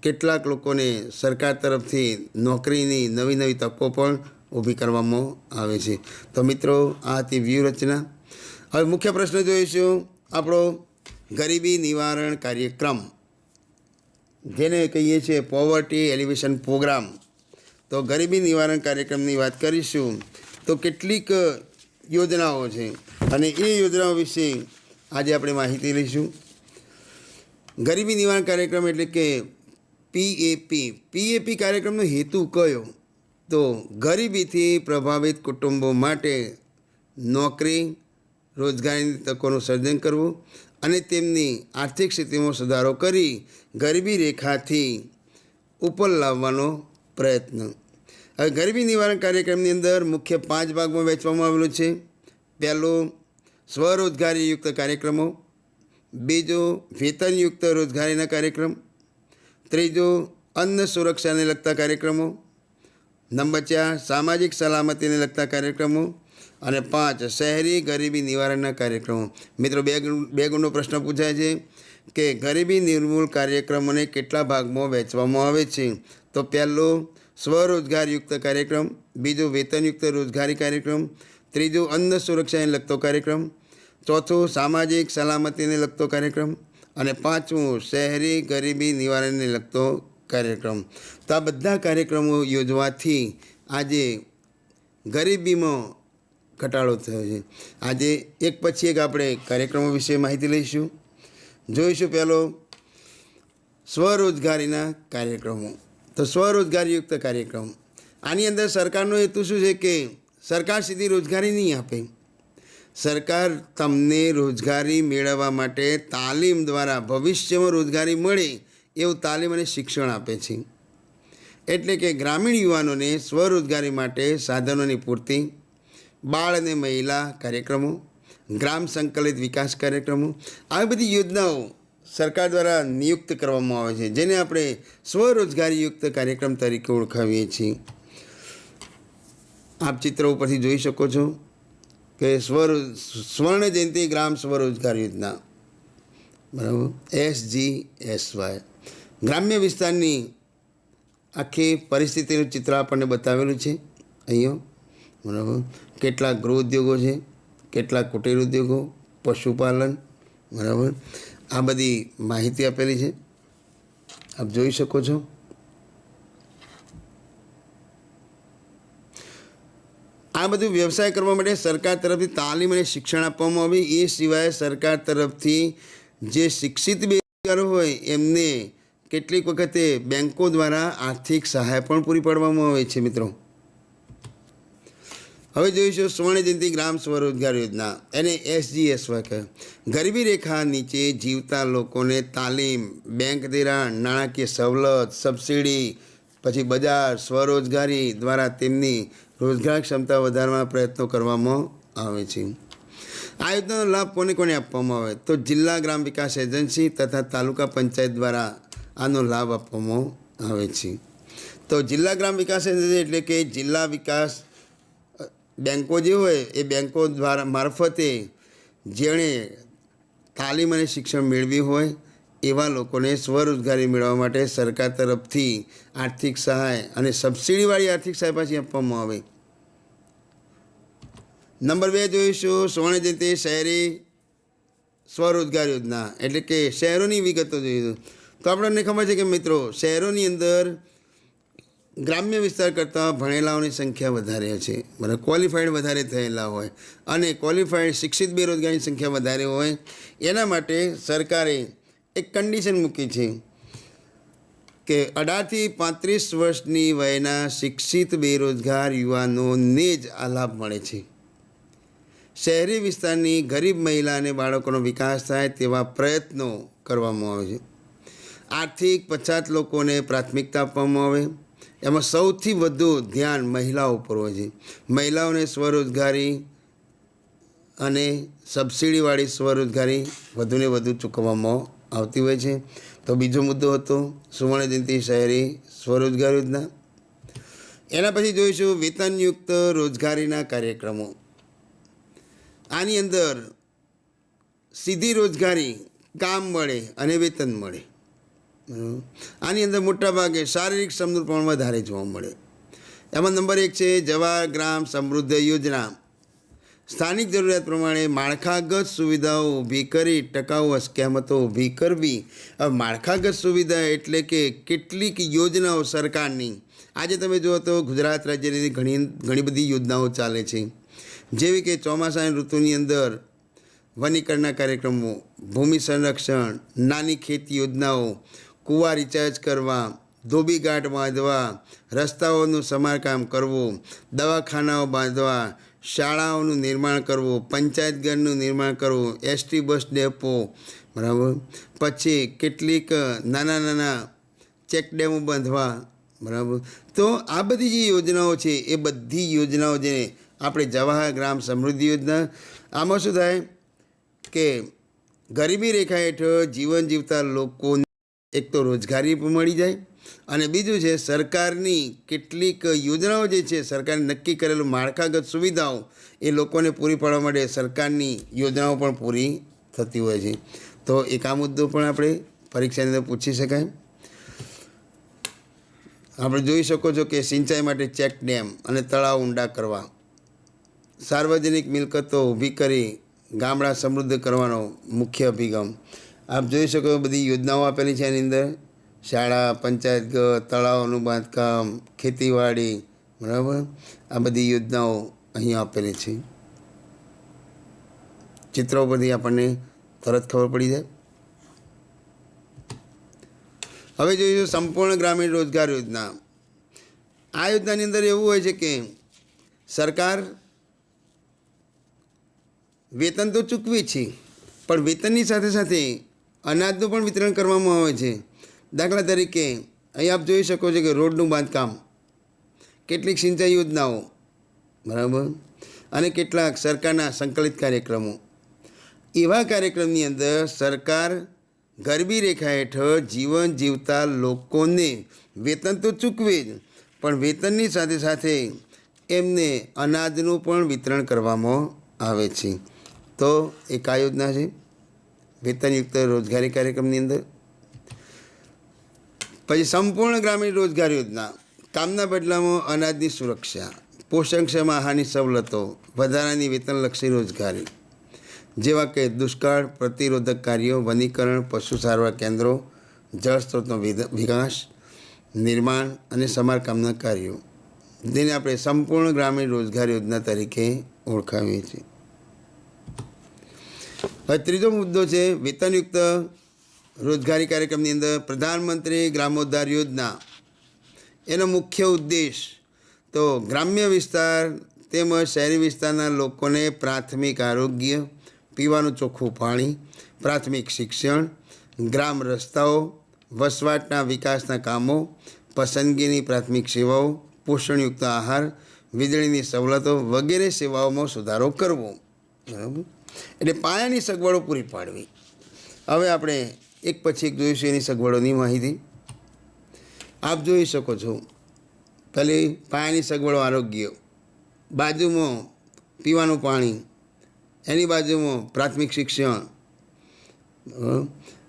કેટલાક લોકોને સરકાર તરફથી નોકરીની નવી નવી તકો પણ ઊભી કરવામાં આવે છે. તો મિત્રો, આ હતી વ્યૂહરચના. હવે મુખ્ય પ્રશ્ન જોઈશું આપણો ગરીબી નિવારણ કાર્યક્રમ, જેને કહીએ છીએ પોવર્ટી એલિવેશન પ્રોગ્રામ. તો ગરીબી નિવારણ કાર્યક્રમની વાત કરીશું. તો કેટલીક યોજનાઓ છે અને એ યોજનાઓ વિશે આજે આપણે માહિતી લઈશું. ગરીબી નિવારણ કાર્યક્રમ એટલે કે PAP કાર્યક્રમનો હેતુ કયો? તો ગરીબીથી પ્રભાવિત કુટુંબો માટે નોકરી, રોજગારીની તકોનું સર્જન કરવું અને તેમની આર્થિક સ્થિતિમાં સુધારો કરી ગરીબી રેખાથી ઉપર લાવવાનો પ્રયત્ન. હવે ગરીબી નિવારણ કાર્યક્રમની અંદર મુખ્ય 5 ભાગમાં વહેંચવામાં આવેલું છે. પહેલું, સ્વરોજગારીયુક્ત કાર્યક્રમો. બીજું, વેતનયુક્ત રોજગારીના કાર્યક્રમ. ત્રીજું, અન્ન સુરક્ષાને લગતા કાર્યક્રમો. નંબર 4, સામાજિક સલામતીને લગતા કાર્યક્રમો. અને 5, શહેરી ગરીબી નિવારણના કાર્યક્રમો. મિત્રો, બે ગુણનો પ્રશ્ન પૂછાય છે કે ગરીબી નિર્મૂલ કાર્યક્રમોને કેટલા ભાગમાં વહેંચવામાં આવે છે? તો પહેલું, સ્વરોજગારયુક્ત કાર્યક્રમ. બીજું, વેતનયુક્ત રોજગારી કાર્યક્રમ. ત્રીજું, અન્ન સુરક્ષાને લગતો કાર્યક્રમ. ચોથું, સામાજિક સલામતીને લગતો કાર્યક્રમ. અને 5મું, શહેરી ગરીબી નિવારણને લગતો કાર્યક્રમ. તો આ બધા કાર્યક્રમો યોજવાથી આજે ગરીબીમાં ઘટાડો થયો છે. આજે એક પછી એક આપણે કાર્યક્રમો વિશે માહિતી લઈશું. જોઈશું પહેલો, સ્વરોજગારીના કાર્યક્રમો. તો સ્વરોજગારયુક્ત કાર્યક્રમ, આની અંદર સરકારનો હેતુ શું છે કે સરકાર સીધી રોજગારી નહીં આપે. સરકાર તમને રોજગારી મેળવવા માટે તાલીમ દ્વારા ભવિષ્યમાં રોજગારી મળે એવું તાલીમ અને શિક્ષણ આપે છે. એટલે કે ગ્રામીણ યુવાનોને સ્વરોજગારી માટે સાધનોની પૂર્તિ, બાળ અને મહિલા કાર્યક્રમો, ગ્રામ સંકલિત વિકાસ કાર્યક્રમો, આવી બધી યોજનાઓ સરકાર દ્વારા નિયુક્ત કરવામાં આવે છે, જેને આપણે સ્વરોજગારીયુક્ત કાર્યક્રમ તરીકે ઓળખાવીએ છીએ. આપ ચિત્ર ઉપરથી જોઈ શકો છો કે સ્વર્ણ જયંતિ ગ્રામ સ્વરોજગાર યોજના, બરાબર, SGSY. ગ્રામ્ય વિસ્તારની આખી પરિસ્થિતિનું ચિત્ર આપણને બતાવેલું છે અહીંયા, બરાબર. કેટલાક ગૃહ ઉદ્યોગો છે, કેટલાક કુટીર ઉદ્યોગો, પશુપાલન, બરાબર. આ બધી માહિતી આપેલી છે, આપ જોઈ શકો છો. આ બધું વ્યવસાય કરવા માટે સરકાર તરફથી તાલીમ અને શિક્ષણ આપવામાં આવે. એ સિવાય સરકાર તરફથી જે શિક્ષિત બેરોજગારો હોય એમને કેટલીક વખતે બેન્કો દ્વારા આર્થિક સહાય પણ પૂરી પાડવામાં આવે છે. મિત્રો, હવે જોઈશું સ્વર્ણ જયંતિ ગ્રામ સ્વરોજગાર યોજના, એને SGSY કહે. ગરીબી રેખા નીચે જીવતા લોકોને તાલીમ, બેંક ધિરાણ, નાણાકીય સવલત, સબસિડી, પછી બજાર, સ્વરોજગારી દ્વારા તેમની રોજગાર ક્ષમતા વધારવાના પ્રયત્નો કરવામાં આવે છે. આ યોજનાનો લાભ કોને કોને આપવામાં આવે? તો જિલ્લા ગ્રામ વિકાસ એજન્સી તથા તાલુકા પંચાયત દ્વારા આનો લાભ આપવામાં આવે છે. તો જિલ્લા ગ્રામ વિકાસ એજન્સી એટલે કે જિલ્લા વિકાસ બેન્કો જે હોય એ બેન્કો દ્વારા મારફતે જેણે તાલીમ અને શિક્ષણ મેળવ્યું હોય એવા લોકોને સ્વરોજગારી મેળવવા માટે સરકાર તરફથી આર્થિક સહાય અને સબસિડીવાળી આર્થિક સહાય પાછી આપવામાં આવે. નંબર 2 જોઈશું સ્વર્ણ જયંતિ શહેરી સ્વરોજગાર યોજના, એટલે કે શહેરોની વિગતો જોઈશું. તો આપણને ખબર છે કે મિત્રો, શહેરોની અંદર ગ્રામ્ય વિસ્તાર કરતાં ભણેલાઓની સંખ્યા વધારે છે, બરાબર, ક્વોલિફાઈડ વધારે થયેલા હોય અને ક્વોલિફાઈડ શિક્ષિત બેરોજગારીની સંખ્યા વધારે હોય, એના માટે સરકારે એક કન્ડિશન મૂકી છે કે 18થી 35 વર્ષની વયના શિક્ષિત બેરોજગાર યુવાનોને જ આ લાભ મળે છે. શહેરી વિસ્તારની ગરીબ મહિલા અને બાળકોનો વિકાસ થાય તેવા પ્રયત્નો કરવામાં આવે છે. આર્થિક પછાત લોકોને પ્રાથમિકતા આપવામાં આવે. એમાં સૌથી વધુ ધ્યાન મહિલાઓ ઉપર હોય છે. મહિલાઓને સ્વરોજગારી અને સબસિડીવાળી સ્વરોજગારી વધુને વધુ ચૂકવવામાં આવતી હોય છે. તો બીજો મુદ્દો હતો સુવર્ણ જયંતિ શહેરી સ્વરોજગાર યોજના. એના પછી જોઈશું વેતનયુક્ત રોજગારીના કાર્યક્રમો. આની અંદર સીધી રોજગારી, કામ મળે અને વેતન મળે. આની અંદર મોટાભાગે શારીરિક શ્રમનું પ્રમાણ વધારે જોવા મળે. એમાં નંબર 1 છે જવાહર ગ્રામ સમૃદ્ધિ યોજના. સ્થાનિક જરૂરિયાત પ્રમાણે માળખાગત સુવિધાઓ ઊભી કરી ટકાઉ અસ્કયામતો ઊભી કરવી. હવે માળખાગત સુવિધા એટલે કે કેટલીક યોજનાઓ સરકારની, આજે તમે જુઓ તો ગુજરાત રાજ્યની ઘણી બધી યોજનાઓ ચાલે છે, જેવી કે ચોમાસાની ઋતુની અંદર વનીકરણના કાર્યક્રમો, ભૂમિ સંરક્ષણ, નાની ખેતી યોજનાઓ, કૂવા રિચાર્જ કરવા, ધોબીઘાટ બાંધવા, રસ્તાઓનું સમારકામ કરવું, દવાખાનાઓ બાંધવા, શાળાઓનું નિર્માણ કરવું, પંચાયતઘરનું નિર્માણ કરવું, એસટી બસ ડેપો, બરાબર, પછી કેટલીક નાના નાના ચેકડેમો બાંધવા, બરાબર. તો આ બધી જે યોજનાઓ છે એ બધી યોજનાઓ જે આપણે જવાહર ગ્રામ સમૃદ્ધિ યોજના, આમાં શું થાય કે ગરીબી રેખા હેઠળ જીવન જીવતા લોકોને એક તો રોજગારી પણ મળી જાય અને બીજું છે સરકારની કેટલીક યોજનાઓ જે છે, સરકારે નક્કી કરેલું માળખાગત સુવિધાઓ એ લોકોને પૂરી પાડવા માટે સરકારની યોજનાઓ પણ પૂરી થતી હોય છે. તો એક આ મુદ્દો પણ આપણે પરીક્ષાની અંદર પૂછી શકાય. આપણે જોઈ શકો છો કે સિંચાઈ માટે ચેક ડેમ અને તળાવ ઊંડા કરવા, સાર્વજનિક મિલકતો ઊભી કરી ગામડા સમૃદ્ધ કરવાનો મુખ્ય અભિગમ. આપ જોઈ શકો બધી યોજનાઓ આપેલી છે એની અંદર, શાળા, પંચાયતઘર, તળાવોનું બાંધકામ, ખેતીવાડી, બરાબર, આ બધી યોજનાઓ અહીં આપેલી છે. ચિત્રો પરથી આપણને તરત ખબર પડી જાય. હવે જોઈશું સંપૂર્ણ ગ્રામીણ રોજગાર યોજના. આ યોજનાની અંદર એવું હોય છે કે સરકાર વેતન તો ચૂકવે છે, પણ વેતનની સાથે સાથે અનાજનું પણ વિતરણ કરવામાં આવે છે. દાખલા તરીકે અહીં આપ જોઈ શકો છો કે રોડનું બાંધકામ, કેટલીક સિંચાઈ યોજનાઓ, બરાબર, અને કેટલાક સરકારના સંકલિત કાર્યક્રમો. એવા કાર્યક્રમની અંદર સરકાર ગરીબી રેખા હેઠળ જીવન જીવતા લોકોને વેતન તો ચૂકવે જ, પણ વેતનની સાથે સાથે એમને અનાજનું પણ વિતરણ કરવામાં આવે છે. તો એક આ યોજના છે વેતનયુક્ત રોજગારી કાર્યક્રમની અંદર. પછી સંપૂર્ણ ગ્રામીણ રોજગાર યોજના. કામના બદલામાં અનાજની સુરક્ષા, પોષણક્ષમ આહારની સવલતો, વધારાની વેતનલક્ષી રોજગારી, જેવા કે દુષ્કાળ પ્રતિરોધક કાર્યો, વનીકરણ, પશુ સારવાર કેન્દ્રો, જળ સ્ત્રોતનો વિકાસ, નિર્માણ અને સમારકામના કાર્યો, જેને આપણે સંપૂર્ણ ગ્રામીણ રોજગાર યોજના તરીકે ઓળખાવીએ છીએ. હવે ત્રીજો મુદ્દો છે વેતનયુક્ત રોજગારી કાર્યક્રમની અંદર પ્રધાનમંત્રી ગ્રામોદ્ધાર યોજના. એનો મુખ્ય ઉદ્દેશ તો ગ્રામ્ય વિસ્તાર તેમજ શહેરી વિસ્તારના લોકોને પ્રાથમિક આરોગ્ય, પીવાનું ચોખ્ખું પાણી, પ્રાથમિક શિક્ષણ, ગ્રામ રસ્તાઓ, વસવાટના વિકાસના કામો, પસંદગીની પ્રાથમિક સેવાઓ, પોષણયુક્ત આહાર, વીજળીની સવલતો વગેરે સેવાઓમાં સુધારો કરવો. બરાબર, એટલે પાયાની સગવડો પૂરી પાડવી. હવે આપણે એક પછી એક જોઈશું એની સગવડોની માહિતી. આપ જોઈ શકો છો પહેલી પાયાની સગવડો આરોગ્ય, બાજુમાં પીવાનું પાણી, એની બાજુમાં પ્રાથમિક શિક્ષણ,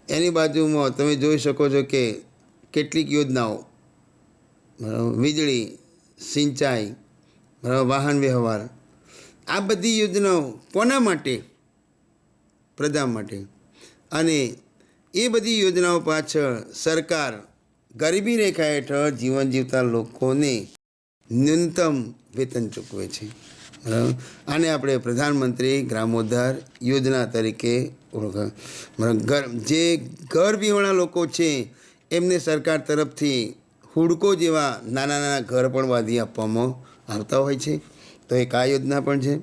એની બાજુમાં તમે જોઈ શકો છો કે કેટલીક યોજનાઓ, વીજળી, સિંચાઈ, વાહન વ્યવહાર. આ બધી યોજનાઓ કોના માટે? પ્રજા માટે. અને એ બધી યોજનાઓ પાછળ સરકાર ગરીબી રેખા હેઠળ જીવન જીવતા લોકોને ન્યૂનતમ વેતન ચૂકવે છે, બરાબર. આને આપણે પ્રધાનમંત્રી ગ્રામોદ્ધાર યોજના તરીકે ઓળખાય. જે ઘર વિહોણા લોકો છે એમને સરકાર તરફથી હુડકો જેવા નાના નાના ઘર પણ બાંધી આપવામાં આવતા હોય છે. તો એક આ યોજના પણ છે,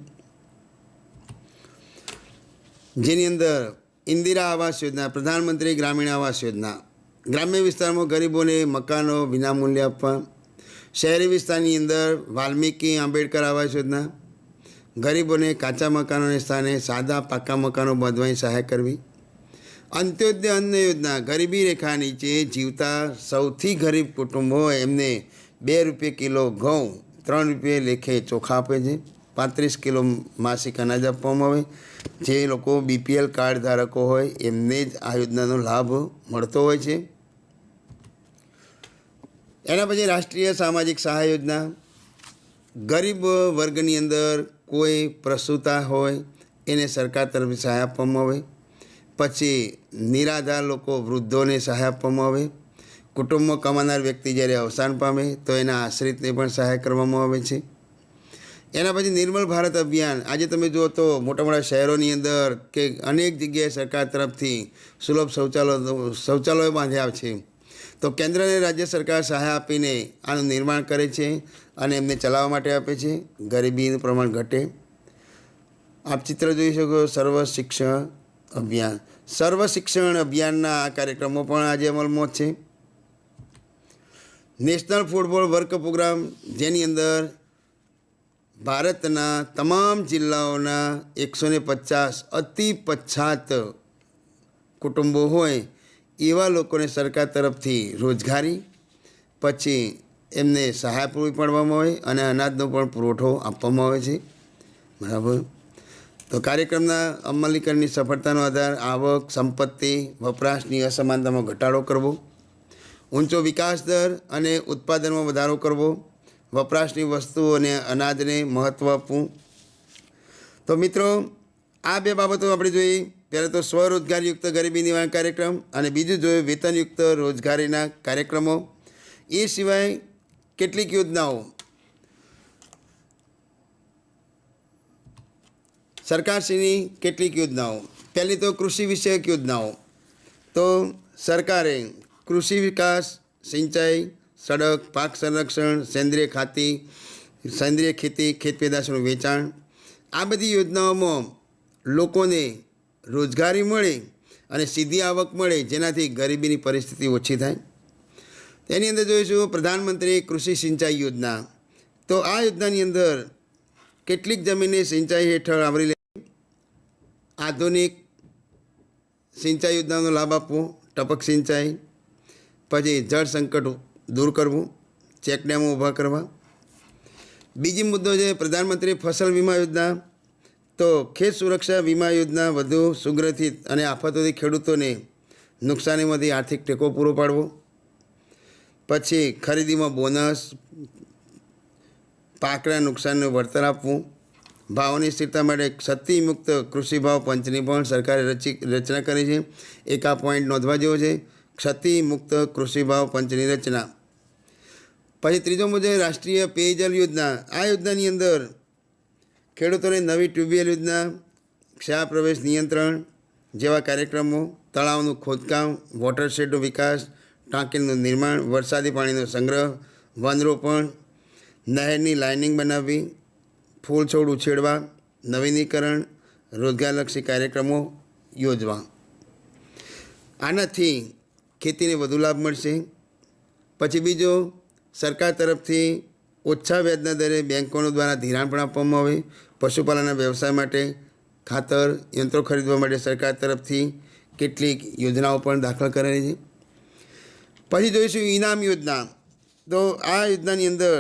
જેની અંદર ઇન્દિરા આવાસ યોજના, પ્રધાનમંત્રી ગ્રામીણ આવાસ યોજના, ગ્રામ્ય વિસ્તારમાં ગરીબોને મકાનો વિનામૂલ્યે આપવા. શહેરી વિસ્તારની અંદર વાલ્મીકી આંબેડકર આવાસ યોજના, ગરીબોને કાચા મકાનોને સ્થાને સાદા પાકા મકાનો બાંધવાની સહાય કરવી. અંત્યોદય અન્ન યોજના, ગરીબી રેખા નીચે જીવતા સૌથી ગરીબ કુટુંબો એમને 2 રૂપિયા કિલો ઘઉં, 3 રૂપિયા લેખે ચોખા આપે છે. 35 કિલો માસિક અનાજ આપવામાં આવે. જે લોકો BPL કાર્ડ ધારકો હોય એમને જ આ યોજનાનો લાભ મળતો હોય છે. એના પછી રાષ્ટ્રીય સામાજિક સહાય યોજના, ગરીબ વર્ગની અંદર કોઈ પ્રસૂતા હોય એને સરકાર તરફથી સહાય આપવામાં આવે. પછી નિરાધાર લોકો, વૃદ્ધોને સહાય આપવામાં આવે. કુટુંબમાં કમાનાર વ્યક્તિ જ્યારે અવસાન પામે તો એના આશ્રિતને પણ સહાય કરવામાં આવે છે. એના પછી નિર્મલ ભારત અભિયાન, આજે તમે જુઓ તો મોટા મોટા શહેરોની અંદર કે અનેક જગ્યાએ સરકાર તરફથી સુલભ શૌચાલયો બાંધ્યા છે. તો કેન્દ્ર અને રાજ્ય સરકાર સહાય આપીને આનું નિર્માણ કરે છે અને એમને ચલાવવા માટે આપે છે, ગરીબીનું પ્રમાણ ઘટે. આપ ચિત્ર જોઈ શકો, સર્વ શિક્ષણ અભિયાન. સર્વ શિક્ષણ અભિયાનના આ કાર્યક્રમો પણ આજે અમલમાં છે. નેશનલ ફૂટબોલ વર્ક પ્રોગ્રામ, જેની અંદર ભારતના તમામ જિલ્લાઓના 150 અતિ પછાત કુટુંબો હોય એવા લોકોને સરકાર તરફથી રોજગારી, પછી એમને સહાય પૂરી પાડવામાં આવે અને અનાજનો પણ પુરવઠો આપવામાં આવે છે, બરાબર. તો કાર્યક્રમના અમલીકરણની સફળતાનો આધાર આવક, સંપત્તિ, વપરાશની અસમાનતામાં ઘટાડો કરવો, ઊંચો વિકાસ દર અને ઉત્પાદનમાં વધારો કરવો, વપરાશની વસ્તુઓ અને અનાજને મહત્ત્વ આપવું. તો મિત્રો, આ 2 બાબતો આપણે જોઈએ. પહેલાં તો સ્વરોજગારયુક્ત ગરીબી નિવારણ કાર્યક્રમ અને બીજું જોયું વેતનયુક્ત રોજગારીના કાર્યક્રમો. એ સિવાય કેટલીક યોજનાઓ સરકારશ્રીની, કેટલીક યોજનાઓ. પહેલી તો કૃષિ વિષયક યોજનાઓ. તો સરકારે કૃષિ વિકાસ, સિંચાઈ, સડક, પાક સંરક્ષણ, સેન્દ્રિય ખેતી, ખેત પેદાશોનું વેચાણ, આ બધી યોજનાઓમાં લોકોને રોજગારી મળે અને સીધી આવક મળે, જેનાથી ગરીબીની પરિસ્થિતિ ઓછી થાય. તેની અંદર જોઈશું પ્રધાનમંત્રી કૃષિ સિંચાઈ યોજના. તો આ યોજનાની અંદર કેટલીક જમીનને સિંચાઈ હેઠળ આવરી લે, આધુનિક સિંચાઈ યોજનાનો લાભ આપવો, ટપક સિંચાઈ, પછી જળ સંકટ દૂર કરવું, ચેકડેમો ઊભા કરવા. બીજી મુદ્દો છે પ્રધાનમંત્રી ફસલ વીમા યોજના. તો ખેત સુરક્ષા વીમા યોજના વધુ સુગ્રથિત અને આફતોથી ખેડૂતોને નુકસાનીમાંથી આર્થિક ટેકો પૂરો પાડવો. પછી ખરીદીમાં બોનસ, પાકના નુકસાનનું વળતર આપવું. ભાવની સ્થિરતા માટે ક્ષતિમુક્ત કૃષિ ભાવ પંચની પણ સરકારે રચના કરી છે. એક આ પોઈન્ટ નોંધવા જેવો છે, ક્ષતિમુક્ત કૃષિ ભાવ પંચની રચના. પછી ત્રીજો મુદ્દો રાષ્ટ્રીય પેયજલ યોજના. આ યોજનાની અંદર ખેડૂતોને નવી ટ્યુબવેલ યોજના, ક્ષાર પ્રવેશ નિયંત્રણ જેવા કાર્યક્રમો, તળાવનું ખોદકામ, વોટરશેડનો વિકાસ, ટાંકીનું નિર્માણ, વરસાદી પાણીનો સંગ્રહ, વનરોપણ, નહેરની લાઇનિંગ બનાવવી, ફૂલ છોડ ઉછેરવા, નવીનીકરણ, રોજગારલક્ષી કાર્યક્રમો યોજવા. આનાથી ખેતીને વધુ લાભ મળશે. પછી બીજો, સરકાર તરફથી ઓછા વ્યાજના દરે બેંકો દ્વારા ધિરાણ પણ આપવામાં આવે. પશુપાલનના વ્યવસાય માટે ખાતર, યંત્રો ખરીદવા માટે સરકાર તરફથી કેટલીક યોજનાઓ પણ દાખલ કરેલી છે. પછી જોઈશું ઇનામ યોજના. તો આ યોજનાની અંદર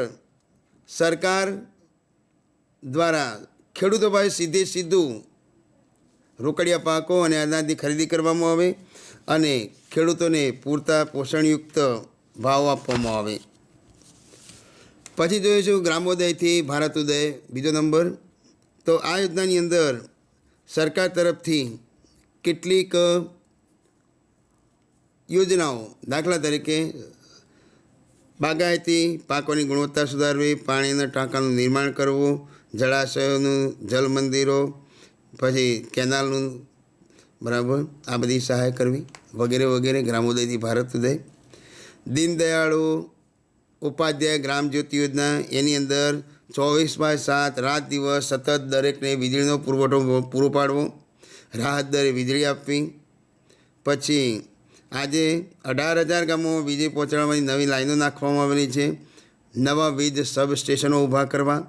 સરકાર દ્વારા ખેડૂતો પાસે સીધું રોકડિયા પાકો અને અનાજની ખરીદી કરવામાં આવે અને ખેડૂતોને પૂરતા પોષણયુક્ત ભાવ આપવામાં આવે. પછી જોઈશું ગ્રામોદયથી ભારત ઉદય, બીજો નંબર. તો આ યોજનાની અંદર સરકાર તરફથી કેટલીક યોજનાઓ, દાખલા તરીકે બાગાયતી પાકોની ગુણવત્તા સુધારવી, પાણીના ટાંકાનું નિર્માણ કરવું, જળાશયોનું, જલ મંદિરો, પછી કેનાલનું, બરાબર, આ બધી સહાય કરવી વગેરે વગેરે. ગ્રામોદયથી ભારત ઉદય. દીનદયાળ ઉપાધ્યાય ગ્રામ જ્યોતિ યોજના, એની અંદર 24/7 રાત દિવસ સતત દરેકને વીજળીનો પુરવઠો પૂરો પાડવો, રાહત દરે વીજળી આપવી. પછી આજે 18,000 ગામોમાં વીજળી પહોંચાડવાની નવી લાઈનો નાખવામાં આવેલી છે. નવા વીજ સબ સ્ટેશનો ઊભા કરવા,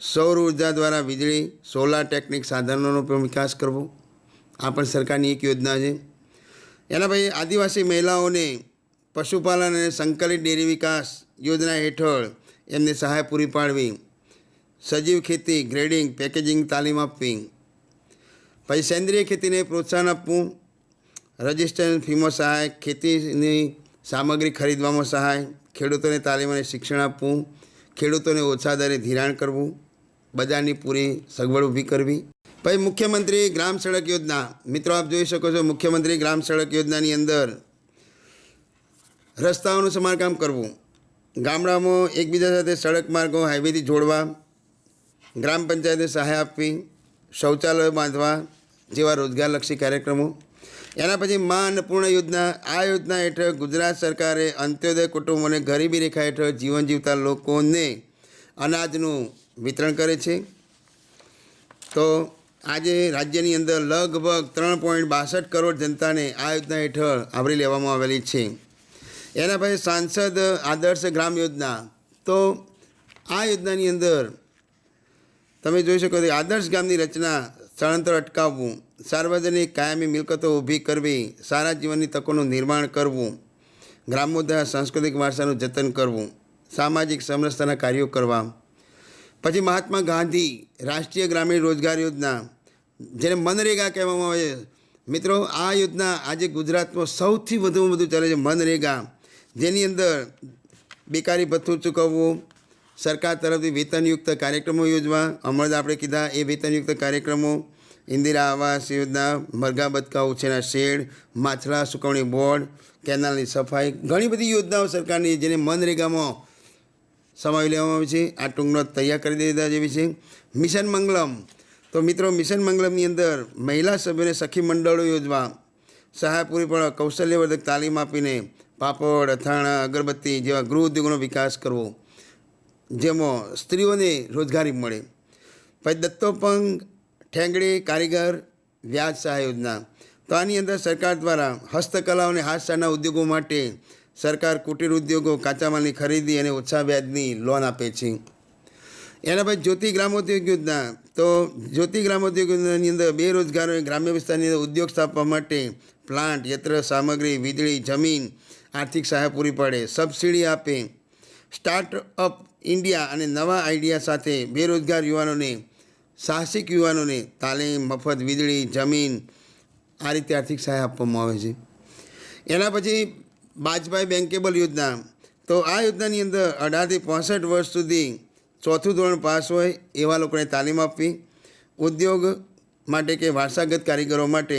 સૌર ઉર્જા દ્વારા વીજળી, સોલાર ટેકનિક સાધનોનો પણ વિકાસ કરવો, આ પણ સરકારની એક યોજના છે. એના પછી આદિવાસી મહિલાઓને પશુપાલન અને સંકલિત ડેરી વિકાસ યોજના હેઠળ એમને સહાય પૂરી પાડવી, સજીવ ખેતી, ગ્રેડિંગ, પેકેજિંગ તાલીમ આપવી. પછી સેન્દ્રિય ખેતીને પ્રોત્સાહન આપવું, રજિસ્ટ્રેશન ફીમાં સહાય, ખેતીની સામગ્રી ખરીદવામાં સહાય, ખેડૂતોને તાલીમ અને શિક્ષણ આપવું, ખેડૂતોને ઓછા દરે ધિરાણ કરવું, બજારની પૂરી સગવડ ઊભી કરવી. પછી મુખ્યમંત્રી ગ્રામ સડક યોજના, મિત્રો આપ જોઈ શકો છો, મુખ્યમંત્રી ગ્રામ સડક યોજનાની અંદર રસ્તાઓનું સમારકામ કરવું, ગામડામાં એકબીજા સાથે સડક માર્ગો હાઈવેથી જોડવા, ગ્રામ પંચાયતને સહાય આપવી, શૌચાલયો બાંધવા જેવા રોજગારલક્ષી કાર્યક્રમો. એના પછી મા અન્નપૂર્ણા યોજના, આ યોજના હેઠળ ગુજરાત સરકારે અંત્યોદય કુટુંબોને ગરીબી રેખા હેઠળ જીવન જીવતા લોકોને અનાજનું વિતરણ કરે છે. તો આજે રાજ્યની અંદર લગભગ 3.62 કરોડ જનતાને આ યોજના હેઠળ આવરી લેવામાં આવેલી છે. એના પછી સાંસદ આદર્શ ગ્રામ યોજના, તો આ યોજનાની અંદર તમે જોઈ શકો છો આદર્શ ગામની રચના, સ્થળાંતર અટકાવવું, સાર્વજનિક કાયમી મિલકતો ઊભી કરવી, સારા જીવનની તકોનું નિર્માણ કરવું, ગ્રામોદ્ધાર સાંસ્કૃતિક વારસાનું જતન કરવું, સામાજિક સમરસતાના કાર્યો કરવા. પછી મહાત્મા ગાંધી રાષ્ટ્રીય ગ્રામીણ રોજગાર યોજના, જેને મનરેગા કહેવામાં આવે છે. મિત્રો આ યોજના આજે ગુજરાતમાં સૌથી વધુમાં વધુ ચાલે છે, મનરેગા, જેની અંદર બેકારી ભથ્થું ચૂકવવું, સરકાર તરફથી વેતનયુક્ત કાર્યક્રમો યોજવા, હમણાં આપણે કીધા એ વેતનયુક્ત કાર્યક્રમો, ઇન્દિરા આવાસ યોજના, મરઘા બતકા ઉછેરના શેડ, માછલા સુકવણી બોર્ડ, કેનાલની સફાઈ, ઘણી બધી યોજનાઓ સરકારની જેને મનરેગામાં સમાવી લેવામાં આવી છે. આ ટૂંકનો તૈયાર કરી દીધા જેવી છે. મિશન મંગલમ, તો મિત્રો મિશન મંગલમની અંદર મહિલા સભ્યોને સખી મંડળો યોજવા, સહાય પૂરી પાડવા, કૌશલ્યવર્ધક તાલીમ આપીને પાપડ, અથાણા, અગરબત્તી જેવા ગૃહ ઉદ્યોગોનો વિકાસ કરવો, જેમાં સ્ત્રીઓને રોજગારી મળે. પછી દત્તોપંગ ઠેંગડી કારીગર વ્યાજ સહાય યોજના, તો આની અંદર સરકાર દ્વારા હસ્તકલાઓ અને હાથશાળના ઉદ્યોગો માટે સરકાર કુટીર ઉદ્યોગો, કાચા માલની ખરીદી અને ઓછા વ્યાજની લોન આપે છે. એના પછી જ્યોતિ ગ્રામોદ્યોગ યોજના, તો જ્યોતિ ગ્રામોદ્યોગ યોજનાની અંદર બેરોજગારોને ગ્રામ્ય વિસ્તારની અંદર ઉદ્યોગ સ્થાપવા માટે પ્લાન્ટ, યંત્ર સામગ્રી, વીજળી, જમીન, આર્થિક સહાય પૂરી પાડે, સબસિડી આપે. સ્ટાર્ટઅપ ઇન્ડિયા અને નવા આઈડિયા સાથે બેરોજગાર યુવાનોને, સાહસિક યુવાનોને તાલીમ, મફત વીજળી, જમીન, આ રીતે આર્થિક સહાય આપવામાં આવે છે. એના પછી બાજપાઈ બેન્કેબલ યોજના, તો આ યોજનાની અંદર 18 થી 65 વર્ષ સુધી 4થું ધોરણ પાસ હોય એવા લોકોને તાલીમ આપવી, ઉદ્યોગ માટે કે વારસાગત કારીગરો માટે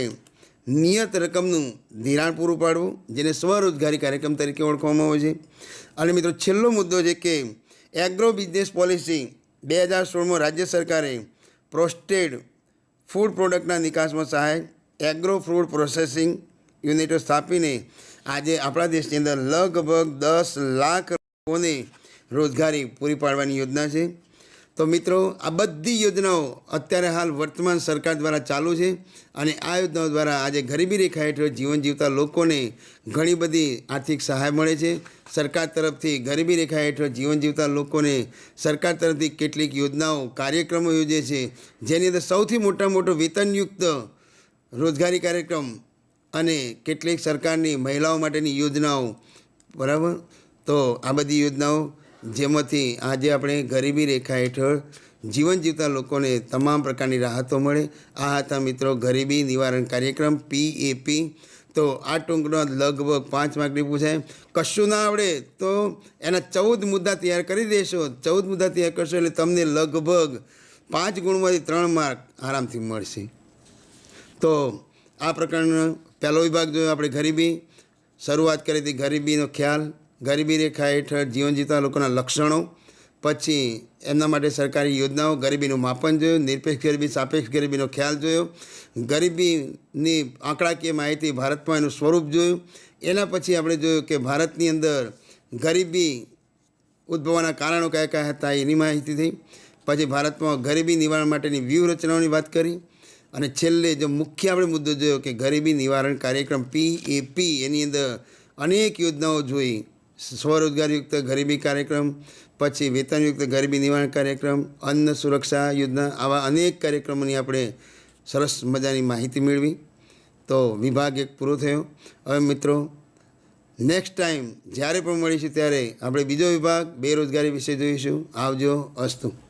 નિયત રકમનું ધિરાણ પૂરું પાડવું, જેને સ્વરોજગારી કાર્યક્રમ તરીકે ઓળખવામાં આવે છે. અને મિત્રો છેલ્લો મુદ્દો છે કે એગ્રો બિઝનેસ પોલિસી 2016માં રાજ્ય સરકારે પ્રોસ્ટેડ ફૂડ પ્રોડક્ટના નિકાસમાં સહાય, એગ્રો ફૂડ પ્રોસેસિંગ યુનિટો સ્થાપીને આજે આપણા દેશની અંદર લગભગ 10 લાખ લોકોને રોજગારી પૂરી પાડવાની યોજના છે. તો મિત્રો આ બધી યોજનાઓ અત્યારે હાલ વર્તમાન સરકાર દ્વારા ચાલુ છે અને આ યોજનાઓ દ્વારા આજે ગરીબી રેખા હેઠળ જીવન જીવતા લોકોને ઘણી બધી આર્થિક સહાય મળે છે. સરકાર તરફથી ગરીબી રેખા હેઠળ જીવન જીવતા લોકોને સરકાર તરફથી કેટલીક યોજનાઓ, કાર્યક્રમો યોજે છે, જેની અંદર સૌથી મોટો વેતનયુક્ત રોજગારી કાર્યક્રમ અને કેટલીક સરકારની મહિલાઓ માટેની યોજનાઓ, બરાબર. તો આ બધી યોજનાઓ જેમાંથી આજે આપણે ગરીબી રેખા હેઠળ જીવન જીવતા લોકોને તમામ પ્રકારની રાહતો મળે. આ હતા મિત્રો ગરીબી નિવારણ કાર્યક્રમ PAP. તો આ ટૂંકનો લગભગ 5 માર્કની પૂછાય. કશું ના આવડે તો એના 14 મુદ્દા તૈયાર કરી દેશો. 14 મુદ્દા તૈયાર કરશો એટલે તમને લગભગ 5 ગુણમાંથી 3 માર્ક આરામથી મળશે. તો આ પ્રકારનો પહેલો વિભાગ જોયો આપણે ગરીબી, શરૂઆત કરી હતી ગરીબીનો ખ્યાલ, ગરીબી રેખા હેઠળ જીવન જીવતા લોકોના લક્ષણો, પછી એમના માટે સરકારી યોજનાઓ, ગરીબીનું માપન જોયું, નિરપેક્ષ ગરીબી સાપેક્ષ ગરીબીનો ખ્યાલ જોયો, ગરીબીની આંકડાકીય માહિતી ભારતમાં એનું સ્વરૂપ જોયું. એના પછી આપણે જોયું કે ભારતની અંદર ગરીબી ઉદ્ભવવાના કારણો કયા કયા હતા એની માહિતી થઈ. પછી ભારતમાં ગરીબી નિવારણ માટેની વ્યૂહરચનાઓની વાત કરી. અને છેલ્લે જો મુખ્ય આપણે મુદ્દો જોયો કે ગરીબી નિવારણ કાર્યક્રમ PAP, એની અંદર અનેક યોજનાઓ જોઈ. સ્વરોજગારયુક્ત ગરીબી કાર્યક્રમ, પછી વેતનયુક્ત ગરીબી નિવારણ કાર્યક્રમ, અન્ન સુરક્ષા યોજના, આવા અનેક કાર્યક્રમોની આપણે સરસ મજાની માહિતી મેળવી. તો વિભાગ 1 પૂરો થયો. હવે મિત્રો નેક્સ્ટ ટાઈમ જ્યારે પણ મળીશું ત્યારે આપણે બીજો વિભાગ બેરોજગારી વિશે જોઈશું. આવજો. અસ્તુ.